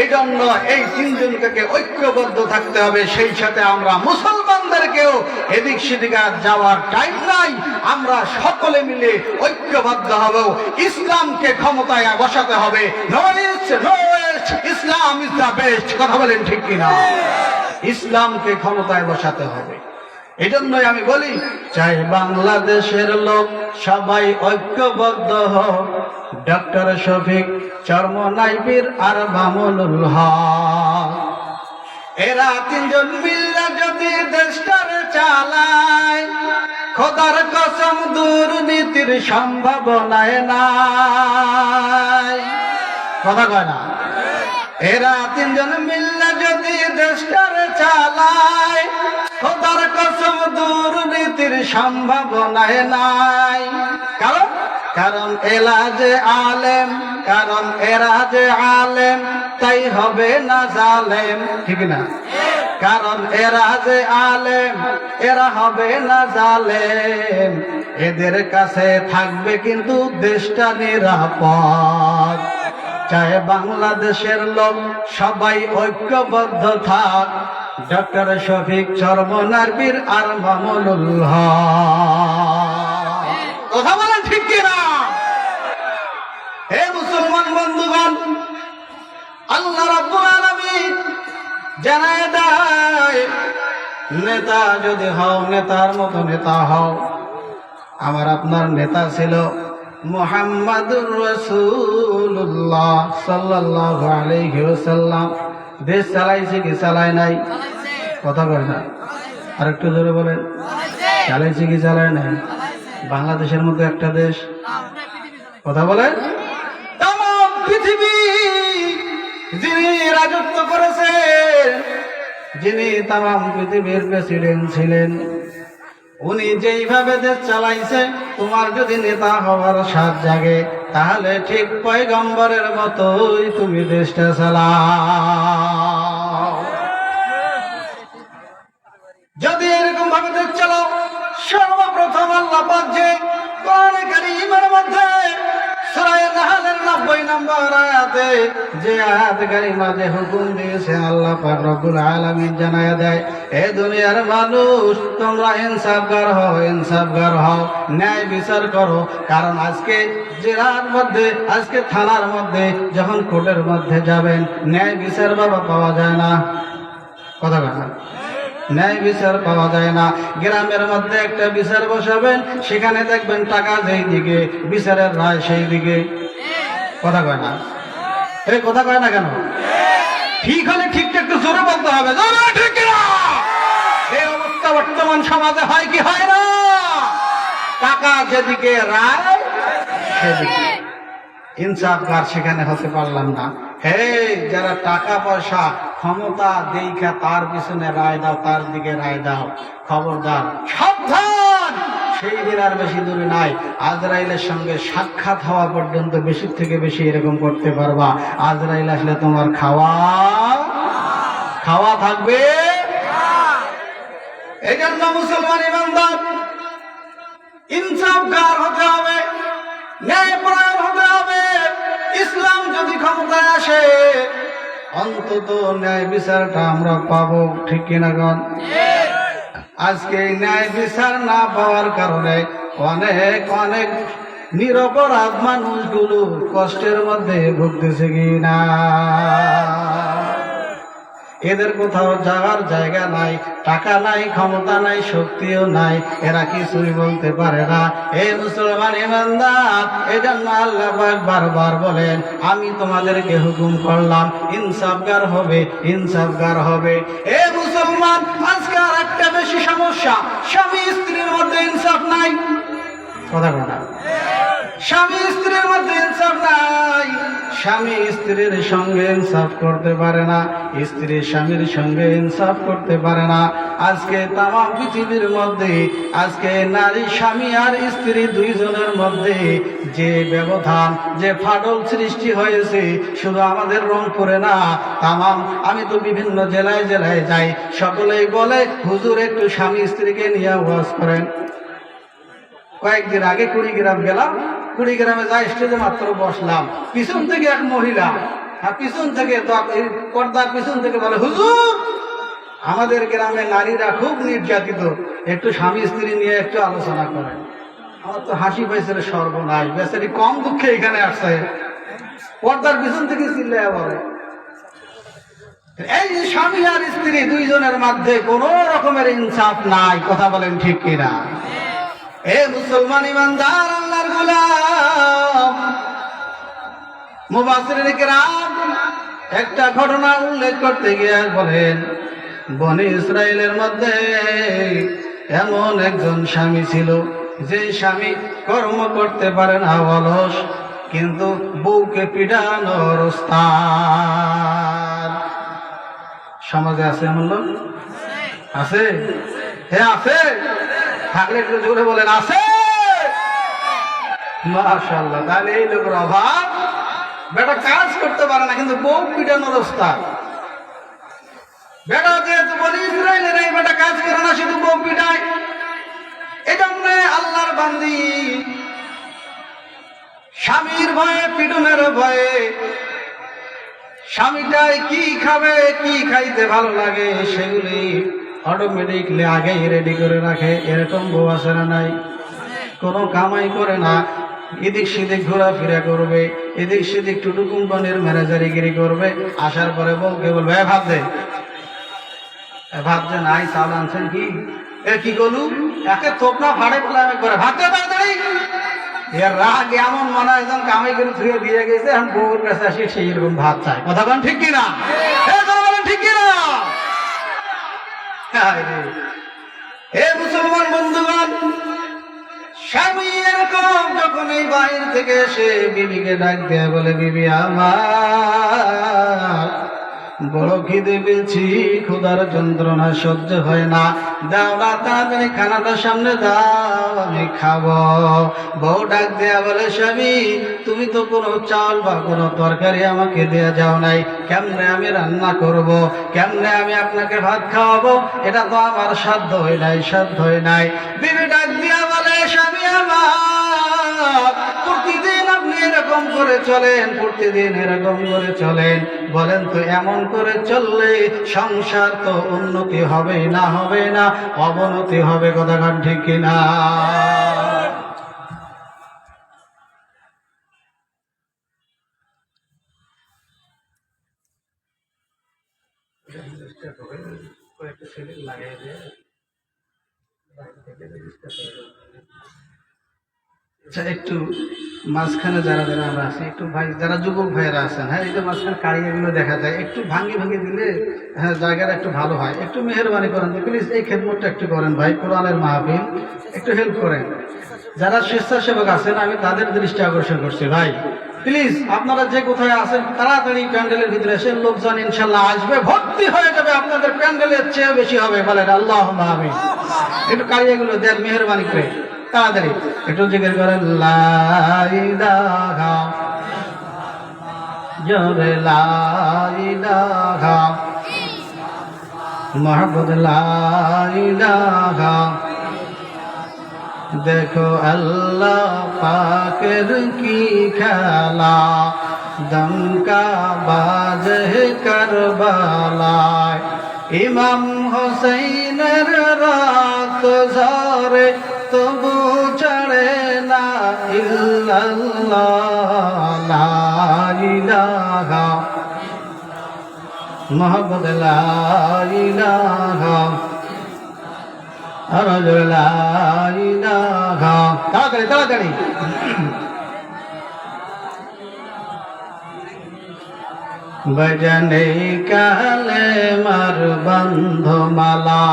এই জন্য এই 3 জনকে ঐক্যবদ্ধ থাকতে হবে। সেই সাথে আমরা মুসলমানদেরকেও এদিক সেদিক যাওয়ার টাইম নাই। আমরা সকলে মিলে ঐক্যবদ্ধ হব, ইসলামকে ক্ষমতায় বসাতে হবে। ইসলাম ইজ দ্য বেস্ট। কথা বলেন ঠিক কিনা? ইসলামকে ক্ষমতায় বসাতে হবে। এই জন্যই আমি বলি, চাই বাংলাদেশের লোক সবাই ঐক্যবদ্ধ হোক, ডক্টর শফিক, চরমনাইবির আর মামুনুল হক, এরা তিনজন মিলে যদি দেশটারে চালায়, খোদার কসম দুর্নীতির সম্ভাবনায় নাই। কথা কয় না? এরা তিনজন মিলে যদি দেশটারে চালায়, খোদার কসম দুর্নীতির সম্ভাবনায় নাই। কারণ এরা যে আলেম, কারণ এরা যে আলেম, তাই হবে না জালেম, ঠিক না? কারণ এরা যে আলেম, এরা হবে না জালেম, এদের কাছে থাকবে কিন্তু দেশটা নিরাপদ। চাই বাংলাদেশের লোক সবাই ঐক্যবদ্ধ থাক, ডক্টর শফিক, চরমনাইবির আর মামুনুল হক। কথা বলেন ঠিক কিনা? হে মুসলমান বন্ধুগণ, আল্লাহ রাব্বুল আলামিন জানায় দেয়, নেতা যদি হও, নেতার মতো নেতা হও। আমার আপনার নেতা ছিল মুহাম্মাদুর রাসূলুল্লাহ সাল্লাল্লাহু আলাইহি ওয়াসাল্লাম। দেশ চালাইছে কি চালায় নাই? কথা বলেন না, আর একটু জোরে বলেন। চালাইছে কি চালায় নাই? বাংলাদেশের মতো একটা দেশ, কথা বলেন, তামাম পৃথিবী যিনি রাজত্ব করেছেন, যিনি তামাম পৃথিবীর প্রেসিডেন্ট ছিলেন, উনি যেইভাবে দেশ চালাইছে, তোমার যদি নেতা হওয়ার স্বাদ জাগে, তাহলে ঠিক পয়গম্বরের মতোই তুমি দেশটা চালাও। যদি এরকম ভাবে দেশ চালাও, সর্বপ্রথম আল্লাহ পাক যে কোরআনে কারীমের মধ্যে সূরা নাহলের 90 নম্বর আয়াতে যে আয়াত কারীমা যে হুকুম দিয়েছে, আল্লাহ পাক রব্বুল আলামিন জানায়া দেয়, এ দুনিয়ার মানুষ, তোমরা ইনসাফগার হও, ইনসাফগার হও, ন্যায় বিচার করো। কারণ আজকে জেলার মধ্যে, আজকে থানার মধ্যে, যখন কোর্টের মধ্যে যাবেন, ন্যায় বিচার বাবা পাওয়া যায় না। কথা কথা, ন্যায় বিচার পাওয়া যায় না। গ্রামের মধ্যে একটা বিচার বসাবেন, সেখানে দেখবেন টাকা যেই দিকে, বিচারের রায় সেই দিকে। কথা কয় না? এই কথা কয় না কেন? ঠিক হলে ঠিকটা একটু জোরে বলতে হবে। ঠিক না? এই অবস্থা বর্তমান সমাজে হয় কি হয় না? টাকা যেদিকে, রায় সেদিকে। ইনসাফগার সেখানে হতে পারলাম না। হে যারা টাকা পয়সা ক্ষমতা দেখা তার পিছনে রায় দাও, তার দিকে রায় দাও, খবরদার, সাবধান। সেই দিন আর বেশি দূরে নাই, আজরাইলের সঙ্গে সাক্ষাৎ হওয়া পর্যন্ত বেশি থেকে বেশি এরকম করতে পারবা। আজরাইল আসলে তোমার খাওয়া থাকবে। এই জন্য মুসলমান ইমানদার ইনসাফগার হতে হবে, ন্যায়পরায়ণ হতে হবে। ইসলাম যদি ক্ষমতায় আসে, অন্তত ন্যায় বিচারটা আমরা পাবো, ঠিক কিনা গণ? আজকে এই ন্যায় বিচার না পাওয়ার কারণে অনেক অনেক নিরপরাধ মানুষগুলো কষ্টের মধ্যে ভুগতেছে কিনা। এদের কোথাও যাওয়ার জায়গা নাই, টাকা নাই, ক্ষমতা নাই, শক্তিও নাই, এরা কিছুই বলতে পারে না। এই মুসলমান ইমানদার, এজন্য আল্লাহ পাক বারবার বলেন, আমি তোমাদেরকে হুকুম করলাম, ইনসাফগার হবে, ইনসাফগার হবে। এ মুসলমান, আজকে আর একটা বেশি সমস্যা, স্বামী স্ত্রীর মধ্যে ইনসাফ নাই। কথা কথা, স্বামী স্ত্রীর মধ্যে ইনসাফ নাই। স্বামী স্ত্রীর সঙ্গে ইনসাফ করতে পারে না, স্ত্রী স্বামীর সঙ্গে ইনসাফ করতে পারে না। আজকে তামাম পৃথিবীর মধ্যে, আজকে নারী স্বামী আর স্ত্রী দুইজনের মধ্যে যে ব্যবধান, যে ফাটল সৃষ্টি হয়েছে, শুধু আমাদের রংপুরে না, তামাম, আমি তো বিভিন্ন জেলায় জেলায় যাই, সকলেই বলে, হুজুর একটু স্বামী স্ত্রীকে নিয়ে ওয়াজ করেন। কয়েকদিন আগে কুড়িগ্রাম গেলাম, কুড়িগ্রামে যাই, স্টেজে মাত্র বসলাম, পিছন থেকে এক মহিলা, পিছন থেকে পর্দার পিছন থেকে বলে, হুজুর আমাদের গ্রামে নারীরা খুব নির্যাতিত, একটু স্বামী স্ত্রী নিয়ে একটু আলোচনা করেন। আমার তো হাসি পাইছে, সর্বনাশ, বেচারি কম দুঃখে এখানে আসছে, পর্দার পিছন থেকে চিল্লাইয়া বলে। এই যে স্বামী আর স্ত্রী দুইজনের মধ্যে কোন রকমের ইনসাফ নাই, কথা বলেন ঠিক কিনা? এ মুসলমান ইমানদার আল্লাহর গোলাম, মুফাসসিরিন কিরাম একটা ঘটনা উল্লেখ করতে গিয়ে বলেন, বনি ইসরায়েলের মধ্যে এমন একজন স্বামী ছিল, যে স্বামী কর্ম করতে পারে না, অলস, কিন্তু বউকে পিটানোর ওস্তাদ। সমাজে আছে এমন লোক? আছে? হ্যাঁ আছে। থাকলে একটু জোরে বলেন আছে। মাশাআল্লাহ। তাহলে এই লোকের অভাব, বেটা কাজ করতে পারে না কিন্তু বউ পিটানোর ওস্তাদ। বেটা যেহেতু বনি ইসরায়েলের, এই বেটা কাজ করে না, শুধু বউ পিটায়। এজন্য আল্লাহর বান্দি স্বামীর ভয়ে, পিটনের ভয়ে, স্বামীটাই কি খাবে, কি খাইতে ভালো লাগে, সেগুলি অটোমেটিকলি আগেই রেডি করে রাখে। এরকম বউ আছে না নাই? কোনো কামাই করে না, এদিক সেদিক ঘোরাফেরা করবে, এদিক সেদিক টুটু কোম্পানির ম্যানেজারিগিরি করবে, আসার পরে বউকে বলবে, ভাত দে, ভাত দে নাই, চাল আনছেন কি, এ কি করলু, একে থোপ না ফাড়ে প্লামে করে ভাত দে তাড়াতাড়ি। এর রাগ এমন মনে হয় একজন কামাই করে ধুয়ে দিয়ে গেছে, এখন বউর কাছে আসে সেই রকম ভাত চায়। কথা বলেন ঠিক কিনা? ঠিক কিনা? হে মুসলমান বন্ধুগণ, স্বামী এরকম যখন এই বাইরে থেকে এসে বিবিকে ডাক দেয়া বলে, বিবি আমার বড় খিদে পেয়েছি, ক্ষুধার যন্ত্রণা সহ্য হয় না, দাও না তাড়াতাড়ি খানাটা সামনে দাও, আমি খাবো। বউ ডাক দেয়া বলে, স্বামী তুমি তো কোনো চাল বা কোনো তরকারি আমাকে দেয়া যাও নাই, কেমনে আমি রান্না করব, কেমনে আমি আপনাকে ভাত খাওয়াবো, এটা তো আমার সাধ্য হয় নাই, সাধ্য হয় নাই। বিবি ডাক দিয়া বলে, স্বামী আমার প্রতিদিন আপনি এরকম করে চলেন, প্রতিদিন এরকম করে চলেন, বলেন তো এমন করে চললে সংসার তো উন্নতি হবে না, হবে না, অবনতি হবে। কথা কান ঠিক কিনা? আচ্ছা, একটু মাঝখানে যারা যারা আমরা আছি, একটু ভাই যারা যুবক ভাইয়েরা আছেন, হ্যাঁ এই যে মাঝখানে কারিয়াগুলো দেখা যায়, একটু ভাঙি ভাঙি দিলে হ্যাঁ জায়গাটা একটু ভালো হয়। একটু মেহরবানি করেন প্লিজ, এই খেদমতটা একটু করেন ভাই, কোরআনের মাহফিল, একটু হেল্প করেন। যারা স্বেচ্ছাসেবক আছেন আমি তাদের দৃষ্টি আকর্ষণ করছি, ভাই প্লিজ আপনারা যে কোথায় আছেন তাড়াতাড়ি প্যান্ডেলের ভিতরে এসে, লোকজন ইনশাল্লাহ আসবে, ভর্তি হয়ে যাবে, আপনাদের প্যান্ডেলের চেয়ে বেশি হবে। বলেন আল্লাহুম্মা আমিন। একটু কারিয়াগুলো দেন মেহরবানি করে, তাড়াতাড়ি একটু জিকির করেন, লা ইলাহা জোরে লা ইলাহা মুহাম্মদ লা ইলাহা। দেখো আল্লাহ পাকের কি খেলা, দমকা বাজে কারবালায়, ইমাম হোসেনের রাত ঝরে তবু চড়ে না ইল্লাল্লাহ, লা ইলাহা মুহাম্মদ লা ইলাহা লা ইলাহা। তাড়াতাড়ি তাড়াতাড়ি। বজনে কালে মার বন্ধমালা,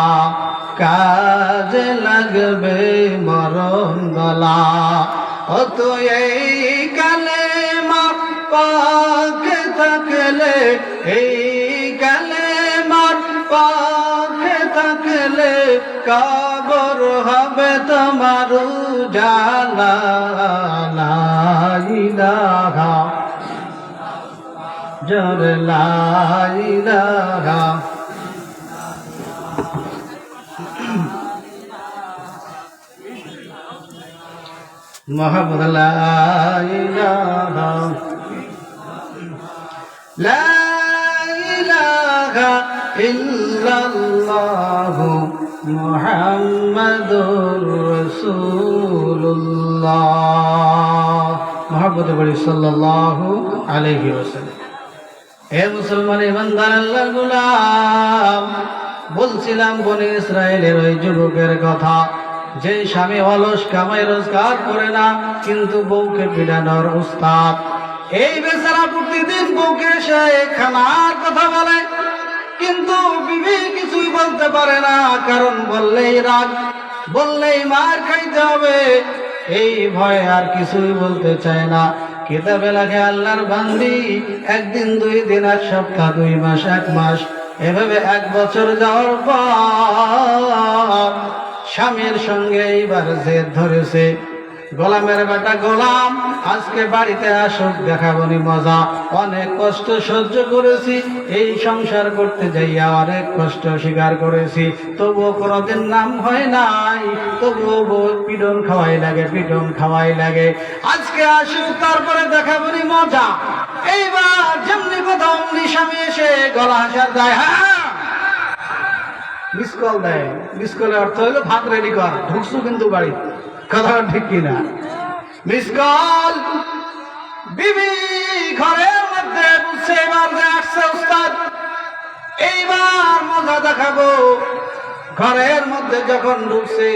কাজে লাগবে মরণ গলা, ও তো এই কালে মা পাক থাকলে, এই কালে মার পাক থাকলে, কবর হবে তোমার উজালা, লা ইলাহা জোরে লা ইলাহা। মুহাম্মদ লা ইলাহা লা ইলাহা ইল্লাল্লাহু মুহাম্মাদুর রাসূলুল্লাহ। মুহাম্মদ সাল্লাল্লাহু আলাইহি ওয়াসাল্লাম। হে মুসলমান ইমানদার আল্লাহর গোলাম, বলছিলাম বনি ইসরায়েলের ওই যুবকের কথা, যে স্বামী অলস কামাই রোজগার করে না কিন্তু বউকে পিটানোর উস্তাদ। এই বেচারা প্রতিদিন বউকে সে খানার কথা বলে, কিন্তু বিবি কিছুই বলতে পারে না, কারণ বললেই রাগ, বললেই মার খাইতে হবে, এই ভয়ে আর কিছুই বলতে চায় না। কিতাবে লেখে আল্লাহর বান্দি, একদিন, 2 দিন, 1 সপ্তাহ, 2 মাস, 1 মাস, এভাবে 1 বছর যাওয়ার পর স্বামীর সঙ্গে এইবার জেদ ধরেছে। গোলামের বেটা গোলাম, আজকে বাড়িতে আসুক, দেখাবনি মজা। অনেক কষ্ট সহ্য করেছি, এই সংসার করতে যাইয়া অনেক কষ্ট স্বীকার করেছি, তবুও কোনোদিন নাম হয় নাই, তবুও পিটন খাওয়াই লাগে, পিটন খাওয়াই লাগে। আজকে আসুক, তারপরে দেখাবনি মজা। এইবার যেমনি কথা অমনি স্বামী এসে গলা হাসার দেয়, হ্যাঁ মিস কল দেয়। মিস কলের অর্থ হলো ভাত রেডি কর, ঢুকছু কিন্তু বাড়ি। কথা ঠিক কিনা? Miss call. বিবি ঘরের মধ্যে বুঝছে এবার যে আসছে উস্তাদ, এইবার মজা দেখাবো। ঘরের মধ্যে যখন ঢুকছে,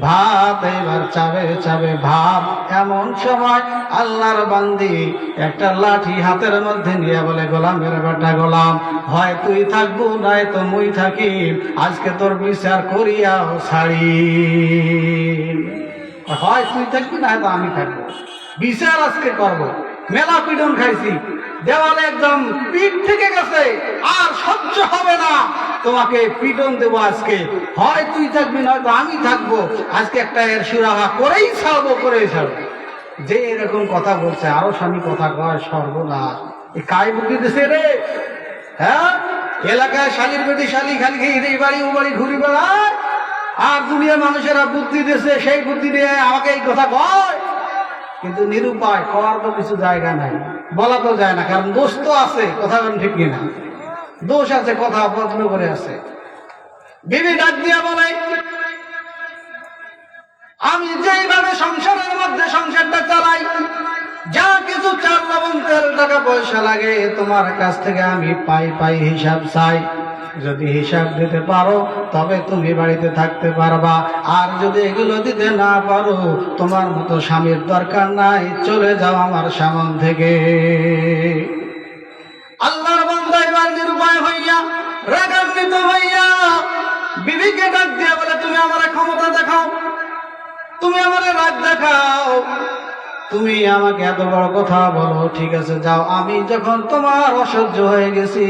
ভাত এবার চাবে চাবে ভাব। এমন সময় আল্লাহর বান্দি একটা লাঠি হাতের মধ্যে নিয়ে বলে, গোলামের বেটা গোলাম, হয় তুই থাকবো নাই তো মুই থাকি, আজকে তোর বিচার করিয়াও ছাড়ি। হয় তুই থাকবি না তো আমি থাকবো, বিচার আজকে করবো। মেলা পিটন খাইছি, দেওয়ালে একদম পিঠ থেকে গেছে, আর সহ্য হবে না, তোমাকে পিটন দেবো আজকে। হয় তুই থাকবি নয়তো আমি থাকবো, আজকে একটা এর সুরাহা করেই ছাড়বো, করেই ছাড়বো। যে এরকম কথা বলছে, আরো স্বামী কথা কয়, সর্বনাশ, এই কাই বুদ্ধি দিছে রে। হ্যাঁ, এলাকায় শালির বেটি শালি খালি খেয়ে এই বাড়ি ও বাড়ি ঘুরি বেড়ায়, আর দুনিয়ার মানুষেরা বুদ্ধি দিছে, সেই বুদ্ধি দিয়ে আমাকে এই কথা কয়। কিন্তু নিরুপায়, করার তো কিছু জায়গা নাই, বলা তো যায় না, কারণ দোষ তো আছে। কথা ঠিক কিনা? দোষ আছে, কথা প্রশ্ন করে আছে। বিবি ডাক দিয়া বলে, আমি যেইভাবে সংসারের মধ্যে সংসারটা চালাই, যা কিছু চাল লবণ তেল টাকা পয়সা লাগে, তোমার কাছ থেকে আমি পাই হিসাব চাই। যদি হিসাব দিতে পারো তবে তুমি বাড়িতে থাকতে পারবা, আর যদি এগুলো দিতে না পারো, তোমার মতো স্বামীর দরকার নাই, চলে যাও আমার সামন থেকে। আল্লাহর বান্দা এবার নিরুপায় হইয়া, রাগান্বিত হইয়া বিবিকে ডাক দিয়া বলে, তুমি আমার ক্ষমতা দেখাও, তুমি আমার রাগ দেখাও, তুমি আমাকে এত বড় কথা বলো, ঠিক আছে যাও, আমি যখন তোমার অসহ্য হয়ে গেছি,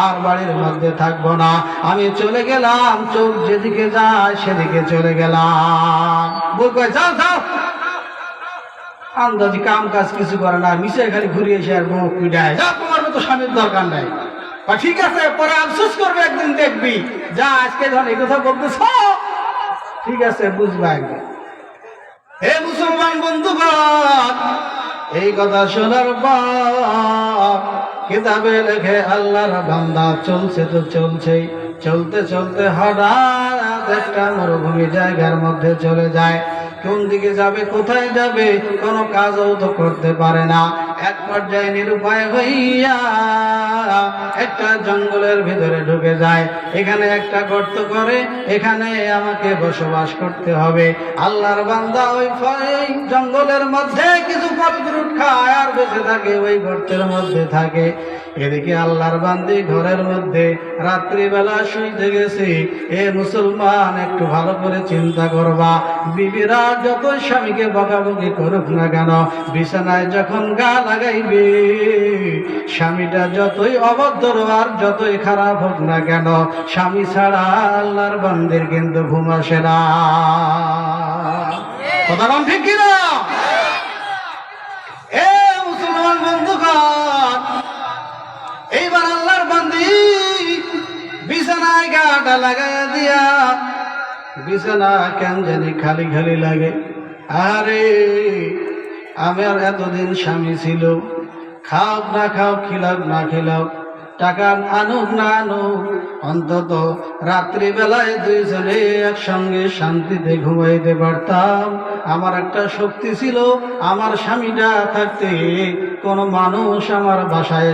আর বাড়ির মধ্যে থাকবো না, আমি চলে গেলাম, চোখ যেদিকে যায় সেদিকে চলে গেলাম। বউ কয়, যাও যাও। আন্দাজি কাম কাজ কিছু করে না, মিশে খালি ঘুরিয়ে এসে আর বউ পিটায়, যা, তোমার মতো স্বামীর দরকার নাই। ঠিক আছে, পরে আফসোস করবে, একদিন দেখবি, যা আজকে ধর এই কথা বলতেছ, ঠিক আছে বুঝবা একদিন। হে মুসলমান বন্ধুগণ, এই কথা শোনার পর কিতাবে লেখে আল্লাহর বান্দা চলছে তো চলছেই, চলতে চলতে হঠাৎ একটা মরুভূমি জায়গার মধ্যে চলে যায়। কোন দিকে যাবে, কোথায় যাবে, কোনো কাজও তো করতে পারে না। এক পর্যায়ে নিরুপায় হইয়া একটা জঙ্গলের ভিতরে ঢুকে যায়। এখানে একটা গর্ত করে, এখানে আমাকে বসবাস করতে হবে। আল্লাহর বান্দা ওই জঙ্গলের মধ্যে কিছু ফল ফ্রুট খায় আর বেঁচে থাকে, ওই গর্তের মধ্যে থাকে। এদিকে আল্লাহর বান্দি ঘরের মধ্যে রাত্রিবেলা শুইতে গেছি। এ মুসলমান, একটু ভালো করে চিন্তা করবা, বিবিরা যতই স্বামীকে বকাবকি করুক না কেন, বিছানায় যখন গা লাগাইবে, স্বামীটা যতই অভদ্র আর যতই খারাপ হোক না কেন, স্বামী ছাড়া আল্লাহর বান্দির কিন্তু ঘুম আসে না। কথা বল ঠিক কিনা? এ মুসলমান বন্ধুগণ, এইবার আল্লাহর বান্দি বিছানায় গাটা লাগাইয়া দিয়া, বিছানা কেন জানি খালি খালি লাগে। আরে আমার এতদিন স্বামী ছিল, খাও না খাও, খিলাও না খিলাও, টাকা আনুক না আনুক, অন্তত রাত্রিবেলায় দুইজনে একসঙ্গে শান্তিতে ঘুমাইতে পারতাম। আমার একটা শক্তি ছিল, আমার স্বামীটা থাকতে কোনো মানুষ আমার বাসায়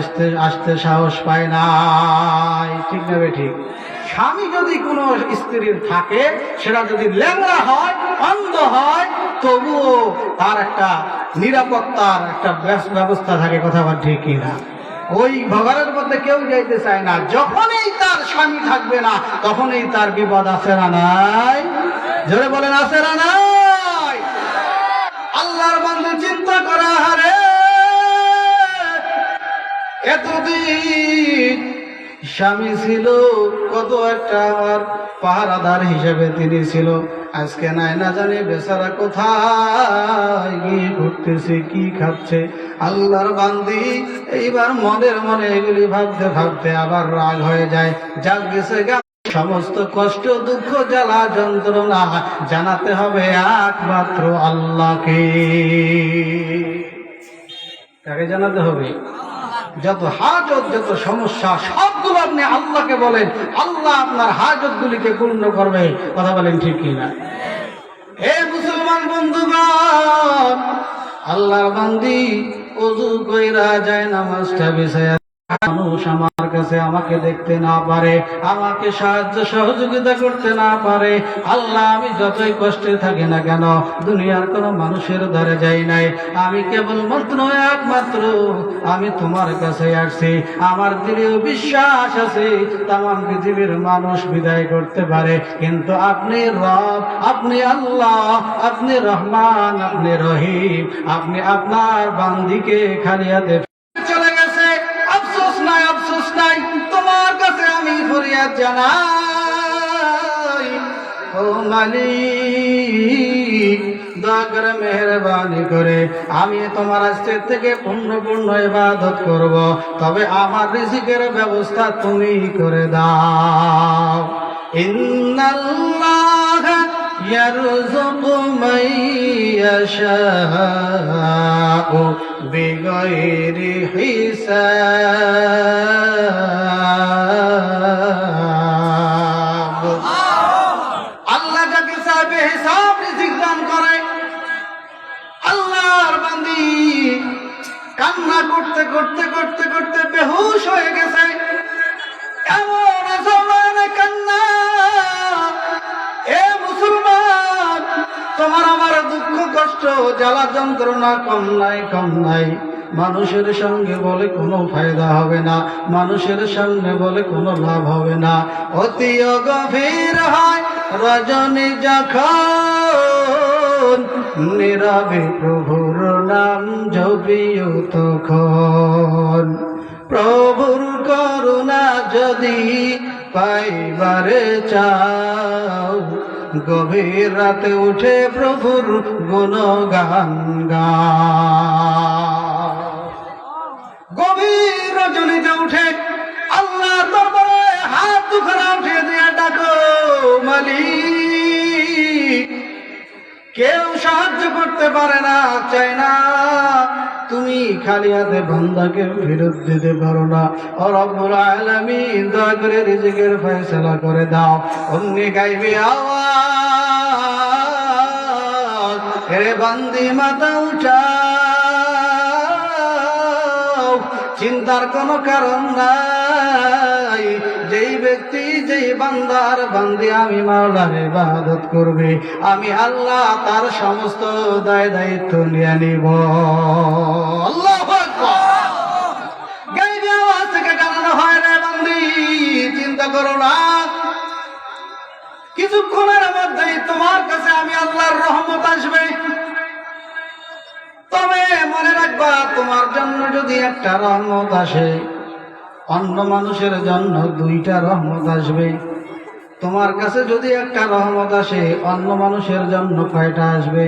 আসতে সাহস পায় নাই। ঠিক না ঠিক? স্বামী যদি কোনো স্ত্রীর থাকে, সেটা যদি ল্যাংড়া হয়, অন্ধ হয়, তবুও তার একটা নিরাপত্তার একটা ব্যবস্থা থাকে। কথা বল ঠিক কিনা? ওই ঘরের মধ্যে কেউ যাইতে চায় না। যখনই তার স্বামী থাকবে না, তখনই তার বিপদ আছে না নাই? জোরে বলেন আছে না নাই? আল্লাহর বান্দা চিন্তা করা হারে, এতদিন স্বামী ছিল, কত একটা আমার পাহারাদার হিসেবে তিনি ছিল। আজকে নাই না জানি বেচারা কোথায় গিয়ে ঘুরতেছে, কি খাচ্ছে। আল্লাহর বান্দি এইবার মনের মনে এগুলি ভাবতে ভাবতে আবার রাগ হয়ে যায়। যাক গেছে গা, সমস্ত কষ্ট দুঃখ জ্বালা যন্ত্রণা জানাতে হবে একমাত্র আল্লাহকে। কাকে জানাতে হবে? যত হাজত, যত সমস্যা, সবগুলো আপনি আল্লাহকে বলেন, আল্লাহ আপনার হাজত গুলিকে পূর্ণ করবে। কথা বলেন ঠিক কিনা? হে মুসলমান বন্ধুগণ, আল্লাহর বান্দি ওযু কইরা যায় নামাজটা বিছায়া, মানুষ আমার কাছে আমাকে দেখতে না পারে, আমাকে সাহায্য সহযোগিতা করতে না পারে। আল্লাহ, আমি যতই কষ্টে থাকি না কেন, দুনিয়ার কোনো মানুষের দ্বারে যাই নাই, আমি কেবলমাত্র একমাত্র আমি তোমার কাছে আসছি। আমার দৃঢ় বিশ্বাস আছে তামাম পৃথিবীর মানুষ বিদায় করতে পারে, কিন্তু আপনি রব, আপনি আল্লাহ, আপনি রহমান, আপনি রহিম, আপনি আপনার বান্দিকে খালি হাতে চলে গেছে। আফসোস নাই, আফসোস নাই, তোমার কাছে আমি ফরিয়াদ জানাই। ও মালিক, দয়া করে মেহেরবানি করে আমি তোমার আজকের থেকে পূর্ণ ইবাদত করব, তবে আমার রিজিকের ব্যবস্থা তুমি করে দাও। ইন্নাল্লাহা ইয়ারযুকু মান ইয়াশাউ বিগাইরি হিসাব। আল্লাহ যাকে চায় বেহিসাব রিজিক দান করে। আল্লাহর বান্দি কান্না করতে করতে করতে করতে বেহুশ হয়ে গেছে। এমন জমানে কান্না, এ মুসলমান, তোমার আমার দুঃখ কষ্ট জ্বালা যন্ত্রণা কম নাই, কম নাই। মানুষের সঙ্গে বলে কোনো ফায়দা হবে না, মানুষের সামনে বলে কোনো লাভ হবে না। অতি গভীর হয় রজনী যখন, নীরবে প্রভুর নাম জপিও তখন। প্রভুর করুণা যদি পাইবারে চাও, গভীর রাতে উঠে প্রভুর গুণগান গাও। গভীর রজনীতে উঠে আল্লাহ দরবারে হাত দুখানা উঠে দিয়ে ডাকো, মালিক। কেউ সাহায্য করতে পারে না, চায় না, তুমি খালি হাতে বান্দাকে ফেরত দিতে পারো না। ও রব্বুল আলামিন, দয়া করে রিজিকের ফয়সালা করে দাও। অন্যে গাইবে আওয়াজ, হে বান্দি মাথা উঠাও, চিন্তার কোনো কারণ নাই। যেই ব্যক্তি, যেই বান্দার বান্দি আমি মাওলার ইবাদত করবে, আমি আল্লাহ তার সমস্ত দায় দায়িত্ব নিয়ে নিব। আল্লাহু আকবার। গাইবে আওয়াজ থেকে জানানো হয়, রে বান্দি, চিন্তা করো না, কিছুক্ষণের মধ্যেই তোমার কাছে আমি আল্লাহর রহমত আসবে। তবে মনে রাখবা, তোমার জন্য যদি একটা রহমত আসে, অন্য মানুষের জন্য দুইটা রহমত আসবে। তোমার কাছে যদি একটা রহমত আসে, অন্য মানুষের জন্য কয়টা আসবে?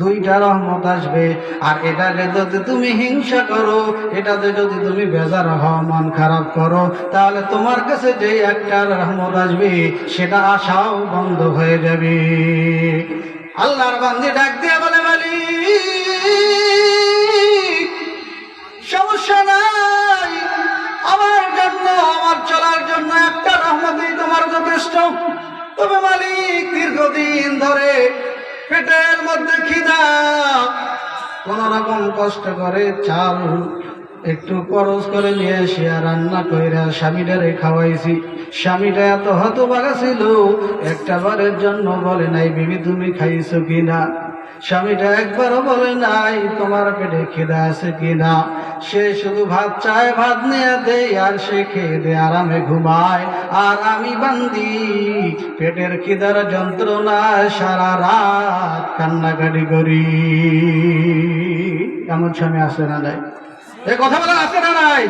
দুইটা রহমত আসবে। আর এটাকে যদি তুমি হিংসা করো, এটাতে যদি তুমি বেজার হও, মন খারাপ করো, তাহলে তোমার কাছে যে একটা রহমত আসবে, সেটা আশাও বন্ধ হয়ে যাবে। আল্লাহর বান্দি ডাক দিয়ে বলে, মালিক, সমস্যা নাই, আমার জন্য, আমার চলার জন্য একটা রহমতই তোমার যথেষ্ট। তবে মালিক, দীর্ঘদিন ধরে পেটের মধ্যে খিদা, কোন রকম কষ্ট করে চাল একটু খরচ করে নিয়ে এসে রান্না কইরা স্বামীটারে খাওয়াইছি। স্বামীটা এত হতভাগা ছিল, একটা বারের জন্য বলে নাই বিবি তুমি খাইছো কিনা। স্বামীটা একবারও বলে নাই তোমার পেটে খিদা আছে কিনা। সে শুধু ভাত চায়, ভাত নিয়ে দেয় আর সে খেয়ে দেয়, আরামে ঘুমায়। আর আমি বান্দি পেটের খিদার যন্ত্রণায় সারা রাত কান্নাকাটি করি। এমন স্বামী আছে না নাই? এই কথা বলা আছে না নাই?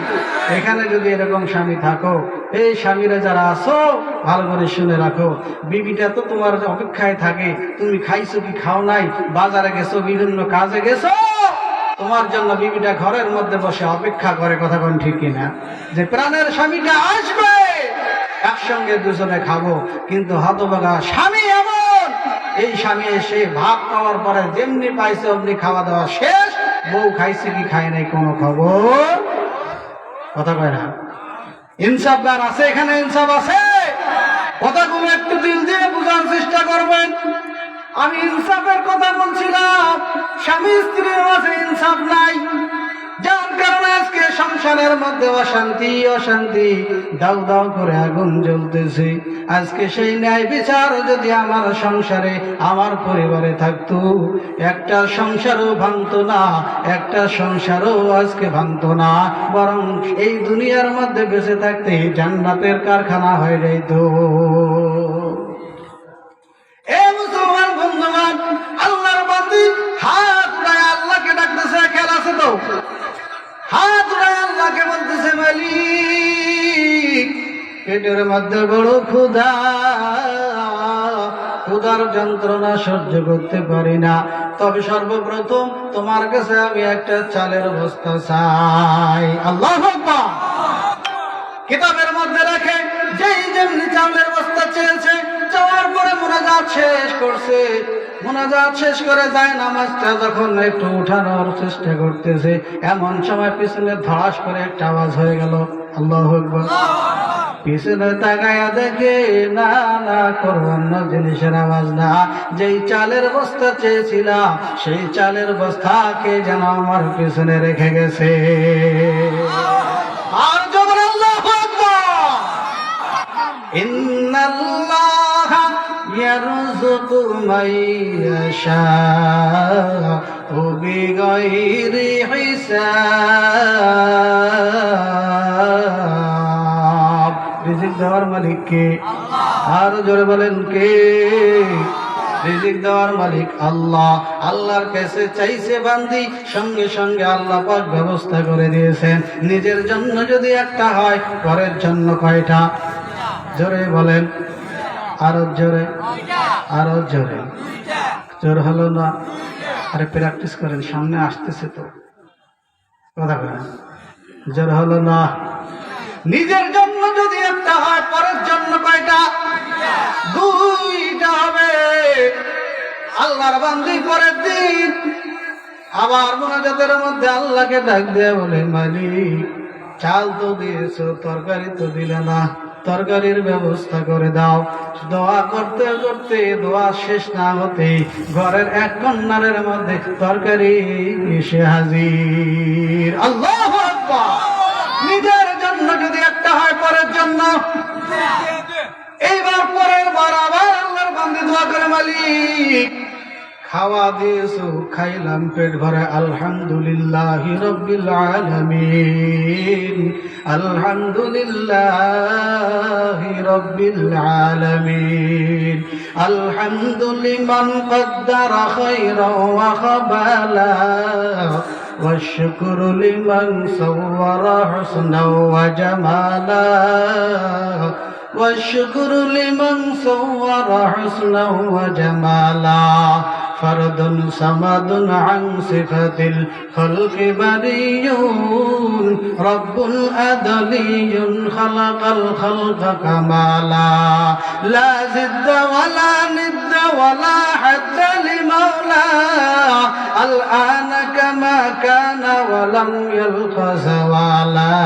এখানে যদি এরকম স্বামী থাকো, এই স্বামীরা যারা আছো ভালো করে শুনে রাখো, বিবিটা তো তোমার অপেক্ষায় থাকে, তুমি খাইছো কি খাও নাই, বাজারে গেছো, বিভিন্ন কাজে গেছো, তোমার জন্য বিবিটা ঘরের মধ্যে বসে অপেক্ষা করে। কথা কোন ঠিক কিনা? যে প্রাণের স্বামীটা আসবে, একসঙ্গে দুজনে খাবো। কিন্তু হতভাগা স্বামী এমন, এই স্বামী এসে ভাত খাওয়ার পরে যেমনি পাইছে অমনি খাওয়া দাওয়া শেষ, বউ খাইছে কি খায় নাই কোনো খবর। কথা কয় না? ইনসাফদার আছে এখানে? ইনসাফ আছে? কথাগুলো একটু দিল দিয়ে বোঝার চেষ্টা করবেন। আমি ইনসাফের কথা বলছিলাম, স্বামী স্ত্রীর মাঝে ইনসাফ নাই, যার কারণে আজকে সংসারের মধ্যে অশান্তি অশান্তি, দাউ দাউ করে আগুন জ্বলতেছে। আজকে সেই ন্যায় বিচার যদি আমার সংসারে, আমার পরিবারে থাকতো, একটা সংসারও ভাঙতো না, একটা সংসারও আজকে ভাঙতো না, বরং এই দুনিয়ার মধ্যে বেঁচে থাকতে জান্নাতের কারখানা হয়ে যাইত। এ মুসলমান বন্ধুগণ, আল্লাহর বান্দি হাত উঠায় আল্লাহকে ডাকতেছে, খেয়াল আছে তো? হাত উঠায় আল্লাহকে বলতেছে, মালিক পেটের মধ্যে বড় ক্ষুধা, ক্ষুধার যন্ত্রণা সহ্য করতে পারি না, তবে সর্বপ্রথম তোমার কাছে আমি একটা চালের বস্তা চাই। আল্লাহু আকবার। কিতাবের মধ্যে রাখে যেই যেমনি চালের বস্তা চেয়েছে, যাওয়ার পরে মুনাজাত শেষ করছে, মুনাজাত শেষ করে যায় নামাজটা যখন একটু উঠানোর চেষ্টা করতেছে, এমন সময় পিছনে ধড়াস করে একটা আওয়াজ হয়ে গেল, আল্লাহু আকবার। পিছনে তাকায়া দেখে না না করো অন্য জিনিসের আওয়াজ না, যেই চালের বস্তা চেয়েছিলাম সেই চালের বস্তাকে যেন আমার পিছনে রেখে গেছে। আর যখন আল্লাহু আকবার, ইন্নাল্লাহা ইয়ারযুকু মান ইয়াশাউ বিগাইরি হিসাব। রিজিক দেওয়ার মালিক কে? আর জোরে বলেন কে? রিজিক দেওয়ার মালিক আল্লাহ। আল্লাহর কাছে চাইছে বান্দি, সঙ্গে সঙ্গে আল্লাহ পাক ব্যবস্থা করে দিয়েছেন। নিজের জন্য যদি একটা হয়, পরের জন্য কয়টা? জোরে বলেন, আরো জোরে, আরো জোরে। জোর হলো না? আরে প্র্যাকটিস করেন, সামনে আসতেছে তো। কথা বলেন, জোর হলো না? নিজের জন্য যদি একটা হয়, পরের জন্য কয়টা? দুইটা হবে। আল্লাহর বান্দি পরের দিন আবার মুনাজাতের মধ্যে আল্লাহকে ডাক দিয়ে বলে, মালিক চাল তো দিয়েছো, তরকারি তো দিলে না, তরকারির ব্যবস্থা করে দাও। দোয়া করতে করতে দোয়া শেষ না হতে ঘরের এক কর্নারের মধ্যে তরকারি এসে হাজির। আল্লাহু আকবার। নিজের জন্য যদি একটা হয়, পরের জন্য। এইবার পরের বার আবার আল্লাহর বান্দা দোয়া করে, মালিক খাওয়া দিয়েছো, খাইলাম পেট ভরে, আলহামদুলিল্লাহি রাব্বিল আলামিন, আলহামদুলিল্লাহি রাব্বিল আলামিন, আলহামদুলিমান কদ্দারা খায়রা ওয়া খাবালা, والشكر لمن صور حسنا وجمالا، والشكر لمن صور حسنا وجمالا، ফারদুন সামাদুন আন সিফাতিল খালকি বারিয়ুন রব্বুল আদলিয়ুন খালাকাল খালকা কামালা লা জিদ্দা ওয়ালা নিদ্দা ওয়ালা হাদ্দা লিমাওলা الآن كما كان ولم يلق زوالا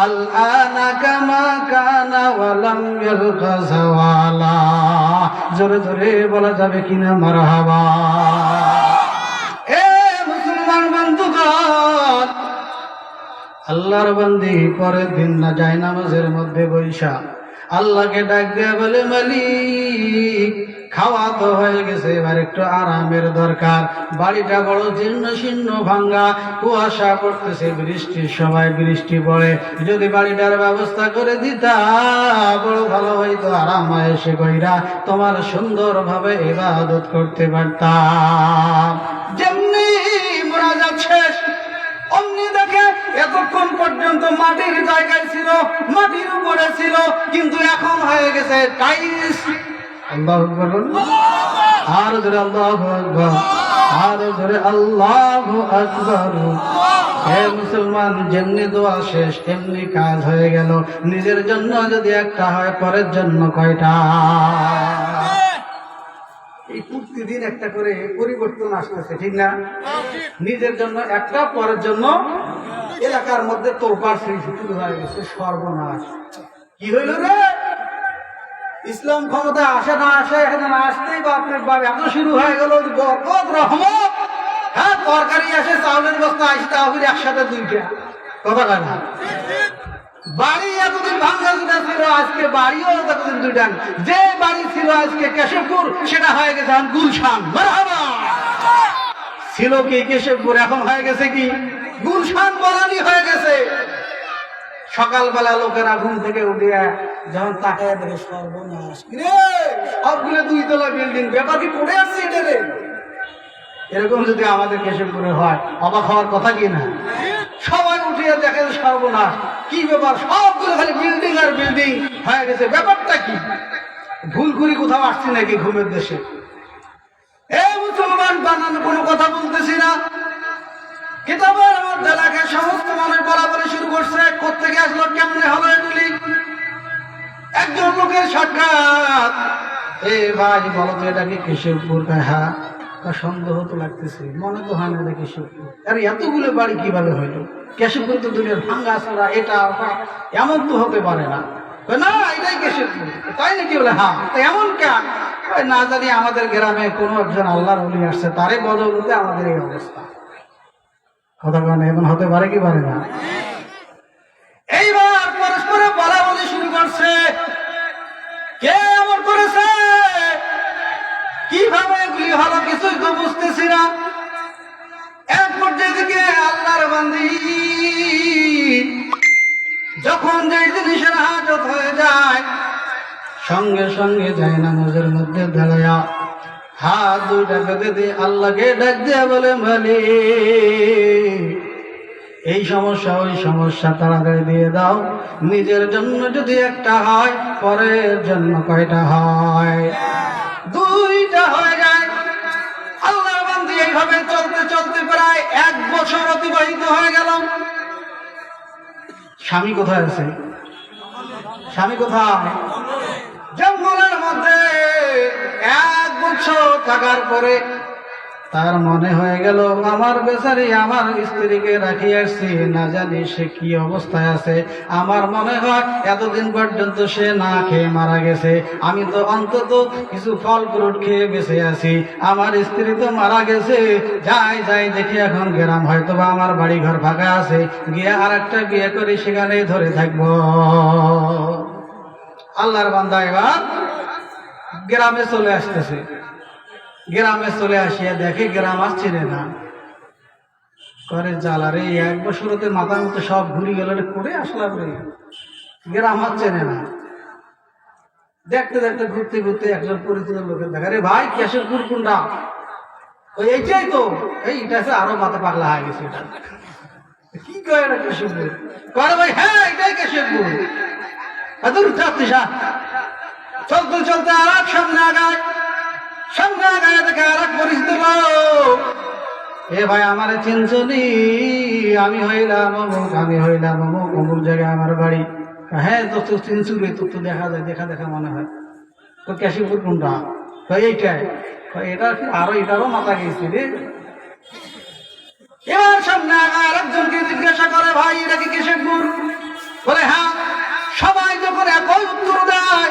الآن كما كان ولم يلق زوالا জোরে জোরে বলা যাবে কিনা মারহাবা। এ মুসলমান বন্ধুগণ, আল্লাহর বান্দি পরের দিন না যায় নামাজের মধ্যে বৈশা আল্লাহকে ডাক দেয়া বলে, মালিক খাওয়া তো হয়ে গেছে, এবার একটু আরামের দরকার। বাড়িটা বড় জীর্ণ শীর্ণ ভাঙ্গা, কুয়াশা পড়তেছে, বৃষ্টির সময় বৃষ্টি পড়ে, যদি বাড়িটার ব্যবস্থা করে দিতা বড় ভালো হইতো, আরাম এসে কইরা তোমার সুন্দরভাবে ইবাদত করতে পারতাম। যেমনি মুনাজাত শেষ অমনি দেখে এতক্ষণ পর্যন্ত মাটির জায়গায় ছিল, মাটির উপরে ছিল, কিন্তু এখন হয়ে গেছে টাইলস। আল্লাহু আকবার, আর জোরে আল্লাহু আকবার, আর জোরে আল্লাহু আকবার। হে মুসলমান, যেমনি দোয়া শেষ এমনি কাজ হয়ে গেল। নিজের জন্য যদি একটা হয়, পরের জন্য কয়টা? এই প্রতিদিন একটা করে পরিবর্তন আসতেছে, ঠিক না? নিজের জন্য একটা, পরের জন্য। এলাকার মধ্যে তোলপাড় শুরু হয়ে গেছে, সর্বনাশ। কি হইল রে? ইসলাম ক্ষমতা আসে না আসে, এখানে না আসতেই বাপরে বাপ এত শুরু হয়ে গেল, বরকত রহমত। হ্যাঁ, তরকারি আসে, চাউলের বস্তা আসে, তাহলে একসাথে দুইটা কথা কয় না। বাড়ি এতদিন ভাঙ্গা দুটা ছিল, আজকে বাড়িও এতদিন দুইটা। যে বাড়ি ছিল আজকে কেশবপুর, সেটা হয়ে গেছে এখন গুলশান। মারহাবা। ছিল কি কেশবপুর, এখন হয়ে গেছে কি গুলশান, বলানি হয়ে গেছে। সকালবেলা লোকেরা ঘুম থেকে উঠিয়া যখন তাকায় দেখে সর্বনাশ, সবগুলো 2 তলা বিল্ডিং, ব্যাপার কি পড়ে আসছে এটা রে? এরকম যদি আমাদের কেশবপুরে হয়, অবাক হওয়ার কথা কি না? সবাই উঠিয়ে দেখে সর্বনাশ, কি ব্যাপার, সবগুলো খালি বিল্ডিং আর বিল্ডিং হয়ে গেছে, ব্যাপারটা কি? ভুল করি কোথাও আসছি নাকি ঘুমের দেশে? এই মুসলমান বানানো কোনো কথা বলতেছি না। কিতাবের মধ্যে লেখে সমস্ত মানুষ বরাবরই শুরু করছে, কোত্থেকে আসলো, কেমনে হলো এগুলি। একজন লোকের সাক্ষাৎ, এ ভাই বলো তো এটা কি কেশবপুর? হ্যাঁ। সন্দেহ তো লাগতেছে, মনে তো হয় না এটা কেশবপুর। আরে এতগুলো বাড়ি কিভাবে হইলো? কেশবপুর তো দুনিয়ার ভাঙ্গা আসরা, এটা এমন তো হতে পারে না। না, এটাই কেশবপুর। তাই নাকি? বলে হ্যাঁ। এমন কেন? না জানি আমাদের গ্রামে কোনো একজন আল্লাহর ওলি আসছে, তারে বদৌলতে আমাদের এই অবস্থা। কথা বলে এমন হতে পারে কি পারে না? এইবার পরস্পরে বলা বলি শুরু করছে, কে এমন করেছে, কিভাবে এগুলি হলো, কিছুই তো বুঝতেছি না। এক পর্যায়ে দিকে আল্লাহর বান্দি যখন যে জিনিসের হাজত হয়ে যায়, সঙ্গে সঙ্গে যায় নামাজের মধ্যে দাঁড়ায়া হাত দুইটা বেঁধে দিয়ে আল্লাহকে ডাক দিয়ে বলে, মালিক এই সমস্যা ওই সমস্যা তাড়াতাড়ি দিয়ে দাও। নিজের জন্য যদি একটা হয়, পরের জন্য কয়টা হয়? 2টা হয়ে যায়। আল্লাহর বান্দি এইভাবে চলতে চলতে প্রায় 1 বছর অতিবাহিত হয়ে গেল। স্বামী কোথায় আছে? স্বামী কোথায়? জঙ্গলের মধ্যে 1 বছর থাকার পরে তার মনে হয়ে গেল, আমার বেচারি আমার স্ত্রীকে রাখি আসছি, না জানি সে কি অবস্থায় আছে। আমার মনে হয় এতদিন পর্যন্ত সে না খেয়ে মারা গেছে, আমি তো অন্তত কিছু ফল ফ্রুট খেয়ে বেঁচে আছি, আমার স্ত্রী তো মারা গেছে। যাই যাই দেখি এখন গ্রাম হয়তো বা আমার বাড়ি ঘর ফাঁকা আছে, গিয়ে আর একটা বিয়ে করে সেখানেই ধরে থাকবো। আল্লাহর বান্দা এবার গ্রামে চলে আসতেছে। গ্রামে চলে আসিয়া দেখে গ্রাম আসছে না, করে জ্বালারে 1 বছরতে মাথার মতো সব ঘুরি গেল, করে আসলাম রে, গ্রাম আসছে না। দেখতে দেখতে ঘুরতে ঘুরতে একজন পরিচিত লোকের দেখা, রে ভাই কেশবপুর কোনটা? ওই এইটাই তো। এইটা আছে, আরো মাথা পাগলা হয়ে গেছে। এটা কি কয় না কেশবপুর? করে ভাই হ্যাঁ এটাই কেশবপুর। চলতে চলতে আর সামনে আগায়, সামনে আগায় দেখে আর এক পরিচিত লোক, এ ভাই আমারে চিনছনি? আমি হইলাম অমুক, আমি হইলাম অমুক, অমুক জায়গায় আমার বাড়ি। হ্যাঁ তো তো চিনছু রে, তোর তো দেখা যায়, দেখা দেখা মনে হয়। তো কেশিপুর কোনটা? এইটাই। এটা আরো এটারও মাথা গেছি রে। এবার সামনে আগায় আরেকজনকে জিজ্ঞাসা করে, ভাই এটা কি কেশবপুর? বলে হ্যাঁ। সবাই যখন একই উত্তর দেয়,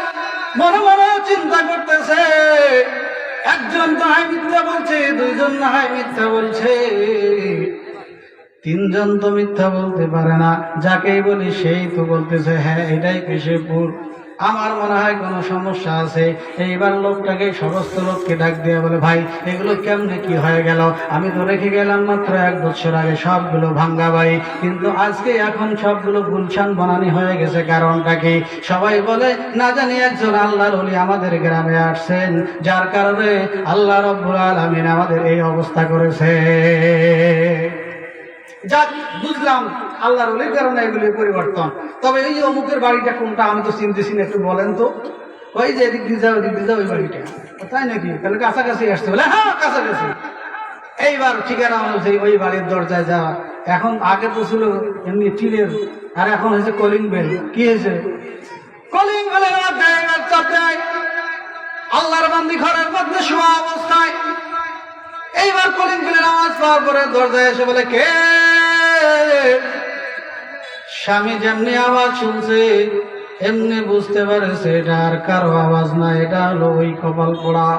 মনে মনে চিন্তা করতেছে, একজন তো হয় মিথ্যা বলছে, দুইজন না হয় মিথ্যা বলছে, তিনজন তো মিথ্যা বলতে পারে না। যাকেই বলি সেই তো বলতেছে হ্যাঁ এটাই কেশবপুর। আমার মনে হয় কোনো সমস্যা আছে। এইবার লোকটাকে, সমস্ত লোককে ডাক দিয়ে বলে, ভাই এগুলো কেমনে কি হয়ে গেল? আমি তো রেখে গেলাম মাত্র 1 বছর আগে সবগুলো ভাঙ্গা বাড়ি, কিন্তু আজকে এখন সবগুলো গুলশান বানানি হয়ে গেছে। কারণটা কি? সবাই বলে না জানি একজন আল্লাহর ওলি আমাদের গ্রামে আসছেন, যার কারণে আল্লাহ রাব্বুল আলামিন আমাদের এই অবস্থা করেছে। যাক, বুঝলাম আল্লাহর ওলির কারণে এগুলি পরিবর্তন। তবে এই অমুকের বাড়িটা কোনটা? আমি তো চিনতেছি না, একটু বলেন তো। ওই যে এদিক দিয়ে যাও, এদিক দিয়ে যাও, ওই বাড়িটা। তাই নাকি? তাহলে কাছাকাছি আসতে বলে, হ্যাঁ কাছাকাছি। এইবার ঠিকানা অনুযায়ী ওই বাড়ির দরজায় যাওয়া। এখন আগে তো ছিল এমনি টিনের, আর এখন হয়েছে কলিং বেল। কি হয়েছে? কলিং বেলের চাপড়ায় আল্লাহর বান্দি ঘরের মধ্যে শোয়া অবস্থায় এইবার কলিং বেলের আওয়াজ পাওয়ার পরে দরজায় এসে বলে, কে? স্বামী যেমনি আওয়াজ শুনছে এমনি বুঝতে পারেছে এটা আর কারো আওয়াজ না, এটা হলো ওই কপাল পোড়া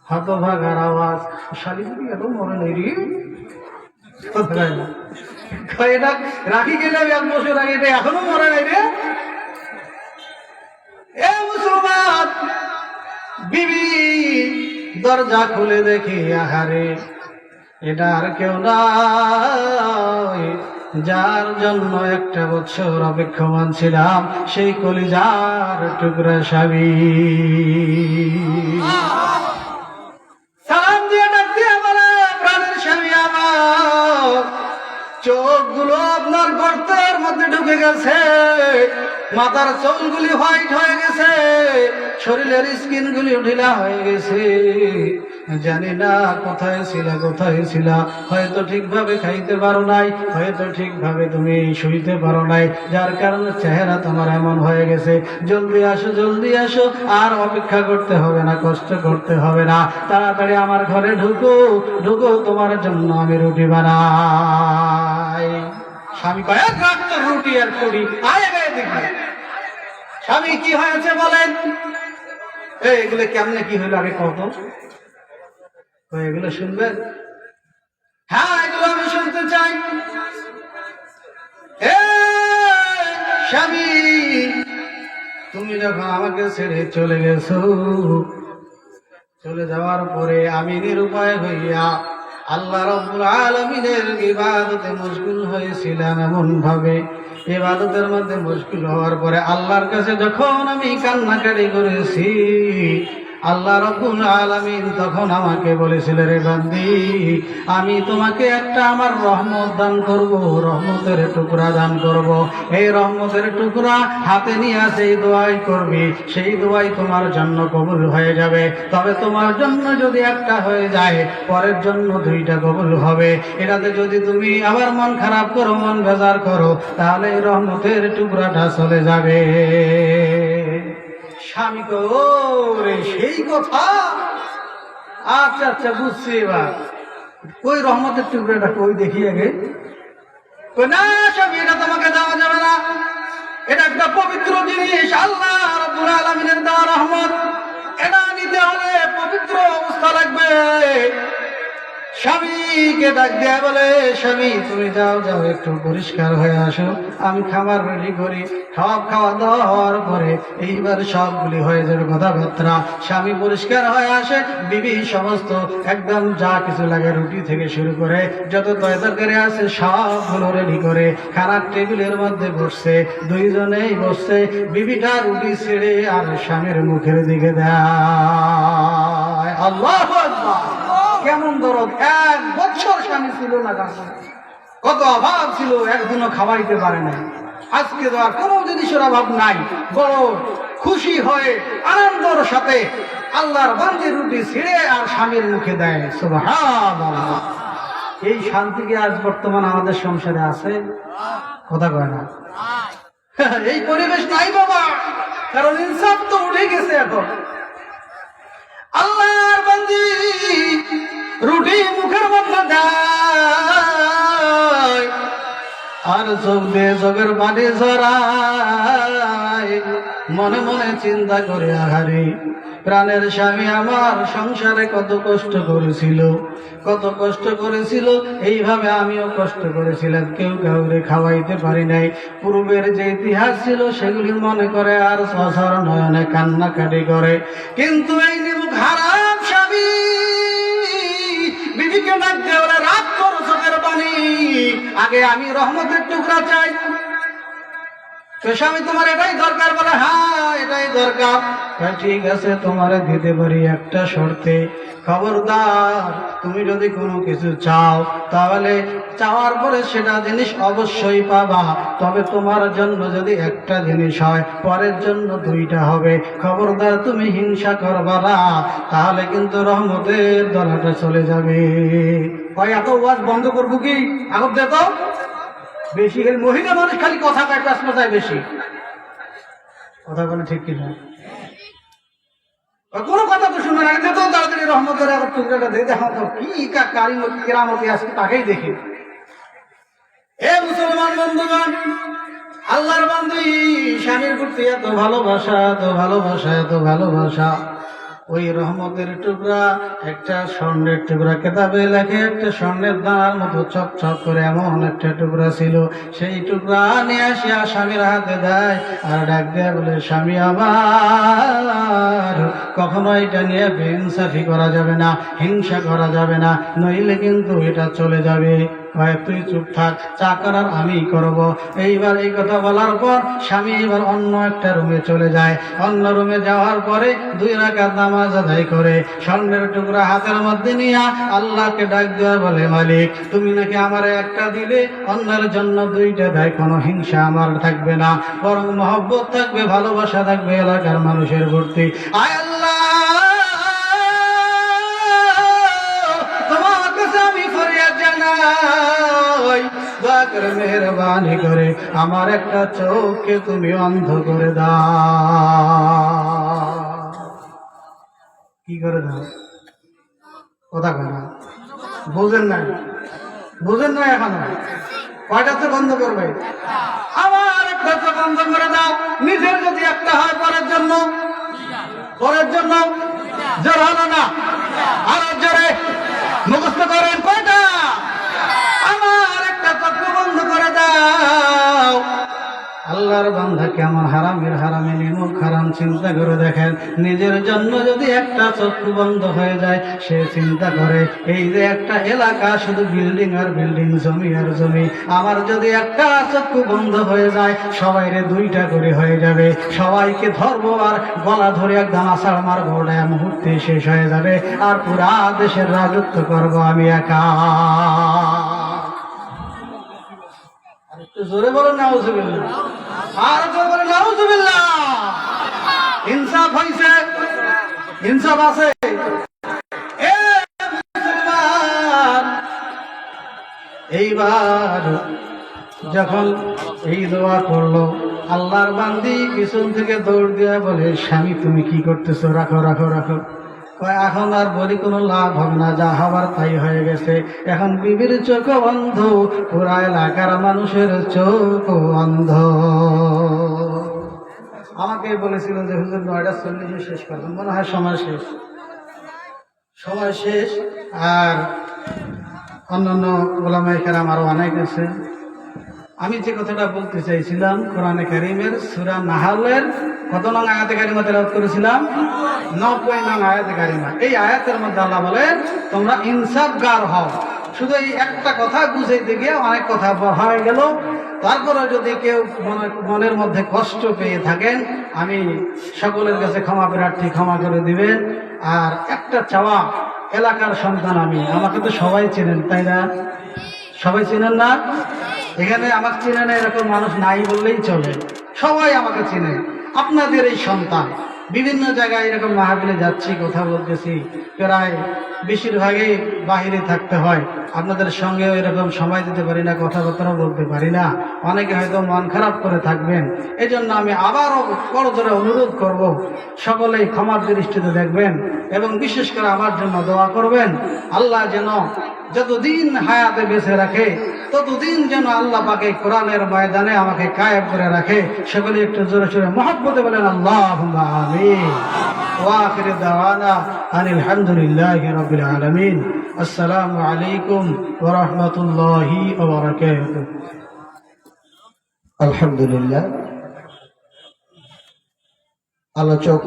হতভাগার আওয়াজ। শালিগুলি এত মরে নেই রে, এটা রাখি গেলে 1 বছর আগে, এটা এখনো মরে নাই রে। এ মুসলমান বিবি দরজা খুলে দেখি, আহারে এটা আর কেউ নয়, যার জন্য 1 বছর অপেক্ষমান ছিলাম, সেই কলিজার টুকরা স্বামী। সালাম দিয়ে ডাক দিয়ে বলে, প্রাণের স্বামী আমার, চোখগুলো আপনার গর্তের মধ্যে ঢুকে গেছে, মাথার চুলগুলি হোয়াইট হয়ে গেছে, শরীরের স্কিন গুলি ঢিলা হয়ে গেছে। জানি না কোথায় ছিলা, কোথায় ছিলা। হয়তো ঠিকভাবে খাইতে পারো নাই, হয়তো ঠিকভাবে তুমি শুইতে পারো নাই, যার কারণে চেহারা তোমার এমন হয়ে গেছে। জলদি আসো, জলদি আসো, আর অপেক্ষা করতে হবে না, কষ্ট করতে হবে না, তাড়াতাড়ি আমার ঘরে ঢুকো, ঢুকো, তোমার জন্য আমি রুটি বানাই। স্বামী কয়, রাখতো রুটি আর করি, আয় গায়ে দেখি। স্বামী কি হয়েছে বলেন? এগুলো কেমনে কি হইলো আগে কত? এগুলো শুনবেন? হ্যাঁ এগুলো আমি শুনতে চাই। স্বামী, তুমি যখন আমাকে ছেড়ে চলে গেছো, চলে যাওয়ার পরে আমি নিরুপায় হইয়া আল্লাহ রাব্বুল আলামিনের ইবাদতে মশগুল হয়েছিলাম। এমন ভাবে ইবাদতের মধ্যে মশগুল হওয়ার পরে আল্লাহর কাছে যখন আমি কান্নাকাটি করেছি, আল্লাহ রাব্বুল আলামিন তখন আমাকে বলেছিল, রে বান্দি, আমি তোমাকে একটা আমার রহমত দান করব, রহমতের টুকরা দান করব। এই রহমতের টুকরা হাতে নিয়ে সেই দোয়াই করবি, সেই দোয়াই তোমার জন্য কবুল হয়ে যাবে। তবে তোমার জন্য যদি একটা হয়ে যায়, পরের জন্য 2টা কবুল হবে। এটাতে যদি তুমি আবার মন খারাপ করো, মন বেজার করো, তাহলে এই রহমতের টুকরাটা চলে যাবে। স্বামী তো রে সেই কথা, আচ্ছা আচ্ছা বুঝছি। এবার ওই রহমতের টুকরাটা কই দেখি আগে। না স্বামী, এটা তোমাকে দেওয়া যাবে না, এটা একটা পবিত্র জিনিস, আল্লাহ রাব্বুল আলামিনের দেওয়া রহমত, এটা নিতে হলে পবিত্র অবস্থা লাগবে। স্বামীকে ডাক দেয়া বলে, স্বামী তুমি যাও, যাও একটু পরিষ্কার হয়ে আসো, আমি খাবার রেডি করি। খাওয়া দাওয়া হওয়ার পরে এইবার সবগুলি হয়ে যাবে কথাবার্তা। স্বামী পরিষ্কার হয়ে আসে, বিবি সমস্ত একদম যা কিছু লাগে, রুটি থেকে শুরু করে যত তরকারি আছে সবগুলো রেডি করে খানার টেবিলের মধ্যে বসছে। দুইজনেই বসছে, বিবিটা রুটি ছেড়ে আর স্বামীর মুখের দিকে দেয়। আল্লাহু আকবার! কেমন দরদ! 1 বছর স্বামী ছিল না কাছে, কত অভাব ছিল, একদিনও খাওয়াইতে পারে নাই। আজকে তো আর কোনো জিনিসের অভাব নাই, বড় খুশি হয়ে আনন্দের সাথে আল্লাহর বান্দি রুটি ছিঁড়ে আর স্বামীর মুখে দেয়। সুবহানাল্লাহ। এই শান্তি কি আজ বর্তমান আমাদের সংসারে আছে? কথা কয় না। এই পরিবেশ নাই বাবা, কারণ ইনসাফ তো উঠে গেছে। এখন আল্লাহর বান্দি রুটি মুখের মধ্যে দেয় আর চোখ দিয়ে চোখের পানি ঝরায়, মনে মনে চিন্তা করে আহারে প্রাণের স্বামী আমার সংসারে কত কষ্ট করেছিল, কত কষ্ট করেছিল, এইভাবে আমিও কষ্ট করেছিলাম, কেউ কাউরে খাওয়াইতে পারি নাই। পূর্বের যে ইতিহাস ছিল সেগুলি মনে করে আর সসার নয়নে কান্নাকাটি করে। কিন্তু এই নিমুখ হারাম স্বামী বিবিকে ডাক দিয়ে বলে, রাত করো চোখের পানি, আগে আমি রহমতের টুকরা চাই। তো স্বামী তোমার এটাই দরকার? বলে হ্যাঁ এটাই দরকার। ঠিক আছে তোমারে দিতে পারি একটা শর্তে, খবরদার তুমি যদি কোনো কিছু চাও তাহলে চাওয়ার পরে সেটা জিনিস অবশ্যই পাবা, তবে তোমার জন্য যদি একটা জিনিস হয় পরের জন্য দুইটা হবে। খবরদার তুমি হিংসা করবা না, তাহলে কিন্তু রহমতের দলাটা চলে যাবে। ভাই এত ওয়াজ বন্ধ করবো কি? আগত দে তো বেশি খালি মহিলা মানুষ খালি কথা কয়, প্রশ্ন চায় বেশি। কথা বলে ঠিক কিনা? কোনো কথা তো শুনে না, তো তাড়াতাড়ি রহমতের টুকরাটা দিয়ে দেখা তো কি কেরামতি আজকে তাকেই দেখি। এ মুসলমান বন্ধুগণ, আল্লাহর বান্দি স্বামীর প্রতি এত ভালোবাসা, এত ভালোবাসা, এত ভালোবাসা। ওই রহমতের টুকরা একটা স্বর্ণের টুকরা, কেতাবে লেখে একটা স্বর্ণের দানার মতো চকচক করে এমন একটা টুকরা ছিল। সেই টুকরা নিয়ে আসিয়া স্বামীর হাতে দেয় আর ডাক দেয়া বলে, স্বামী আমার কখনো এটা নিয়ে বেইনসাফি করা যাবে না, হিংসা করা যাবে না, নইলে কিন্তু এটা চলে যাবে। তুই চুপ থাক, চা করার আমি করব। এইবার এই কথা বলার পর স্বামী এবার অন্য একটা রুমে চলে যায়। অন্য রুমে যাওয়ার পরে 2 রাকাত নামাজ আদায় করে স্বর্ণের টুকরা হাতের মধ্যে নিয়ে আল্লাহকে ডাক দেওয়া বলে, মালিক তুমি নাকি আমার একটা দিলে, অন্যের জন্য 2টা দেয়, কোনো হিংসা আমার থাকবে না, বরং মহব্বত থাকবে, ভালোবাসা থাকবে এলাকার মানুষের ভর্তি। আয় আল্লাহ, তোমার কাছে আমি ফরিয়াদ জানাই, দয়া করে মেহেরবানি করে আমার একটা চোখকে তুমি অন্ধ করে দাও। কি করে দাও? কথা কয় না, বুঝেন না, বুঝেন না এখন কয়টা তো বন্ধ করবে? আমার একটা তো বন্ধ করে দাও। নিজের যদি একটা হয় পরের জন্য, পরের জন্য জোর হলো না, আরো জোরে মুখস্থ করেন কয়টা? আমার একটা চক্ষু বন্ধ করে দাও। আল্লাহর বান্দা কেমন হারামের হারামে নিমুখ হারাম চিন্তা করে দেখেন। নিজের জন্য যদি একটা চক্ষু বন্ধ হয়ে যায়, সে চিন্তা করে এই যে একটা এলাকা শুধু বিল্ডিং আর বিল্ডিং, জমি আর জমি, আমার যদি একটা চক্ষু বন্ধ হয়ে যায় সবাইরে 2টা করে হয়ে যাবে, সবাইকে ধরবো আর গলা ধরে একদম আষাঢ় মারবো, ওটা মুহূর্তে শেষ হয়ে যাবে, আর পুরা দেশের রাজত্ব করবো আমি একা। জোরে বলেন নাউজুবিল্লাহ, আর জোরে বলেন নাউজুবিল্লাহ। ইনসাফ হইছে, ইনসাফ আছে। এ মুসলমান, এইবার যখন এই দোয়া করলো, আল্লাহর বান্দি পিছন থেকে দৌড় দিয়া বলে, স্বামী তুমি কি করতেছো? রাখো রাখো রাখো। এখন আর বলি কোনো লাভ হবে না, যা হবার তাই হয়ে গেছে। এখন বিবির চোখ অন্ধ, পুরা এলাকার মানুষের চোখ অন্ধ। আমাকে বলেছিল যে হুজুর 9:40 শেষ করবেন, মনে হয় সময় শেষ, সময় শেষ। আর অন্যান্য ওলামায়ে কেরাম আরো অনেক আছে। আমি যে কথাটা বলতে চাইছিলাম, কোরআনে কারীমের সূরা নাহলের কত নং আয়াতে কারিমা তেলাওয়াত করেছিলাম? 90 নং আয়াতে কারিমা। এই আয়াতের মধ্যে আল্লাহ বলেন, তোমরা ইনসাফগার হও। শুধু এই একটা কথা বুঝাইতে গিয়ে অনেক কথা হয়ে গেল। তারপরে যদি কেউ মনের মধ্যে কষ্ট পেয়ে থাকেন, আমি সকলের কাছে ক্ষমা প্রার্থী, ক্ষমা করে দিবেন। আর একটা চাওয়া, এলাকার সন্তান আমি, আমাকে তো সবাই চেনেন তাই না? সবাই চেনেন না? এখানে আমাকে চেনে না এরকম মানুষ নাই বললেই চলে, সবাই আমাকে চেনে। আপনাদের এই সন্তান বিভিন্ন জায়গায় এরকম মাহফিলে যাচ্ছি, কথা বলতেছি, প্রায় বেশিরভাগই বাহিরে থাকতে হয়। আপনাদের সঙ্গেও এরকম সময় দিতে পারি না, কথাবার্তাও বলতে পারি না। অনেকে হয়তো মন খারাপ করে থাকবেন। এই জন্য আমি আবারও করজোরে অনুরোধ করব, সকলেই ক্ষমার দৃষ্টিতে দেখবেন এবং বিশেষ করে আমার জন্য দোয়া করবেন। আল্লাহ যেন যতদিন হায়াতে বেঁচে রাখে ততদিন যেন আল্লাহ পাকে কোরআনের ময়দানে আমাকে কায়েম করে রাখে। সকলে একটু জোরে জোরে মহব্বতে বলেন আল্লাহুম্মা আমিন। ওয়া আখিরু দাওয়ানা আনিল হামদুলিল্লাহি রাব্বিল আলামিন। আসসালামু আলাইকুম ওয়া রাহমাতুল্লাহি ওয়া বারাকাতুহু। আলহামদুলিল্লাহ। আলোচক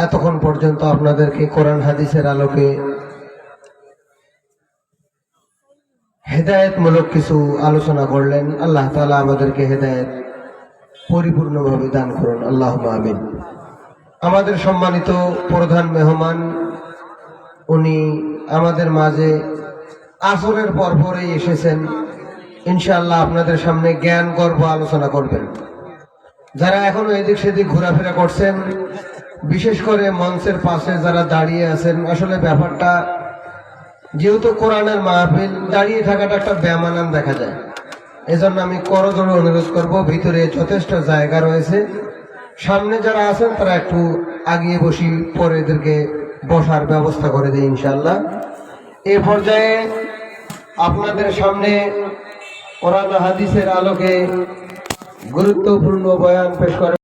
এতক্ষণ পর্যন্ত আপনাদেরকে কোরআন হাদিসের আলোকে হেদায়েতমূলক কিছু আলোচনা করলেন। আল্লাহ তাআলা আমাদেরকে হেদায়েত পরিপূর্ণভাবে দান করুন, আল্লাহুম্মা আমিন। আমাদের সম্মানিত প্রধান মেহমান, উনি আমাদের মাঝে আসরের পরপরই এসেছেন। ইনশাআল্লাহ আপনাদের সামনে জ্ঞান গর্ব আলোচনা করবেন। যারা এখনো এদিক সেদিক ঘোরাফেরা করছেন, বিশেষ করে মঞ্চের পাশে যারা দাঁড়িয়ে আছেন, আসলে ব্যাপারটা যেহেতু কোরআনের মাহফিল, দাঁড়িয়ে থাকাটা একটা বেমানান দেখা যায়। এজন্য আমি করজোড়ে অনুরোধ করব, ভিতরে যথেষ্ট জায়গা রয়েছে, সামনে যারা আছেন তারা একটু আগিয়ে বসি, পরে এদেরকে বসার ব্যবস্থা করে দিই ইনশাআল্লাহ। এই পর্যায়ে আপনাদের সামনে কোরআন হাদিসের আলোকে গুরুত্বপূর্ণ বয়ান পেশ করে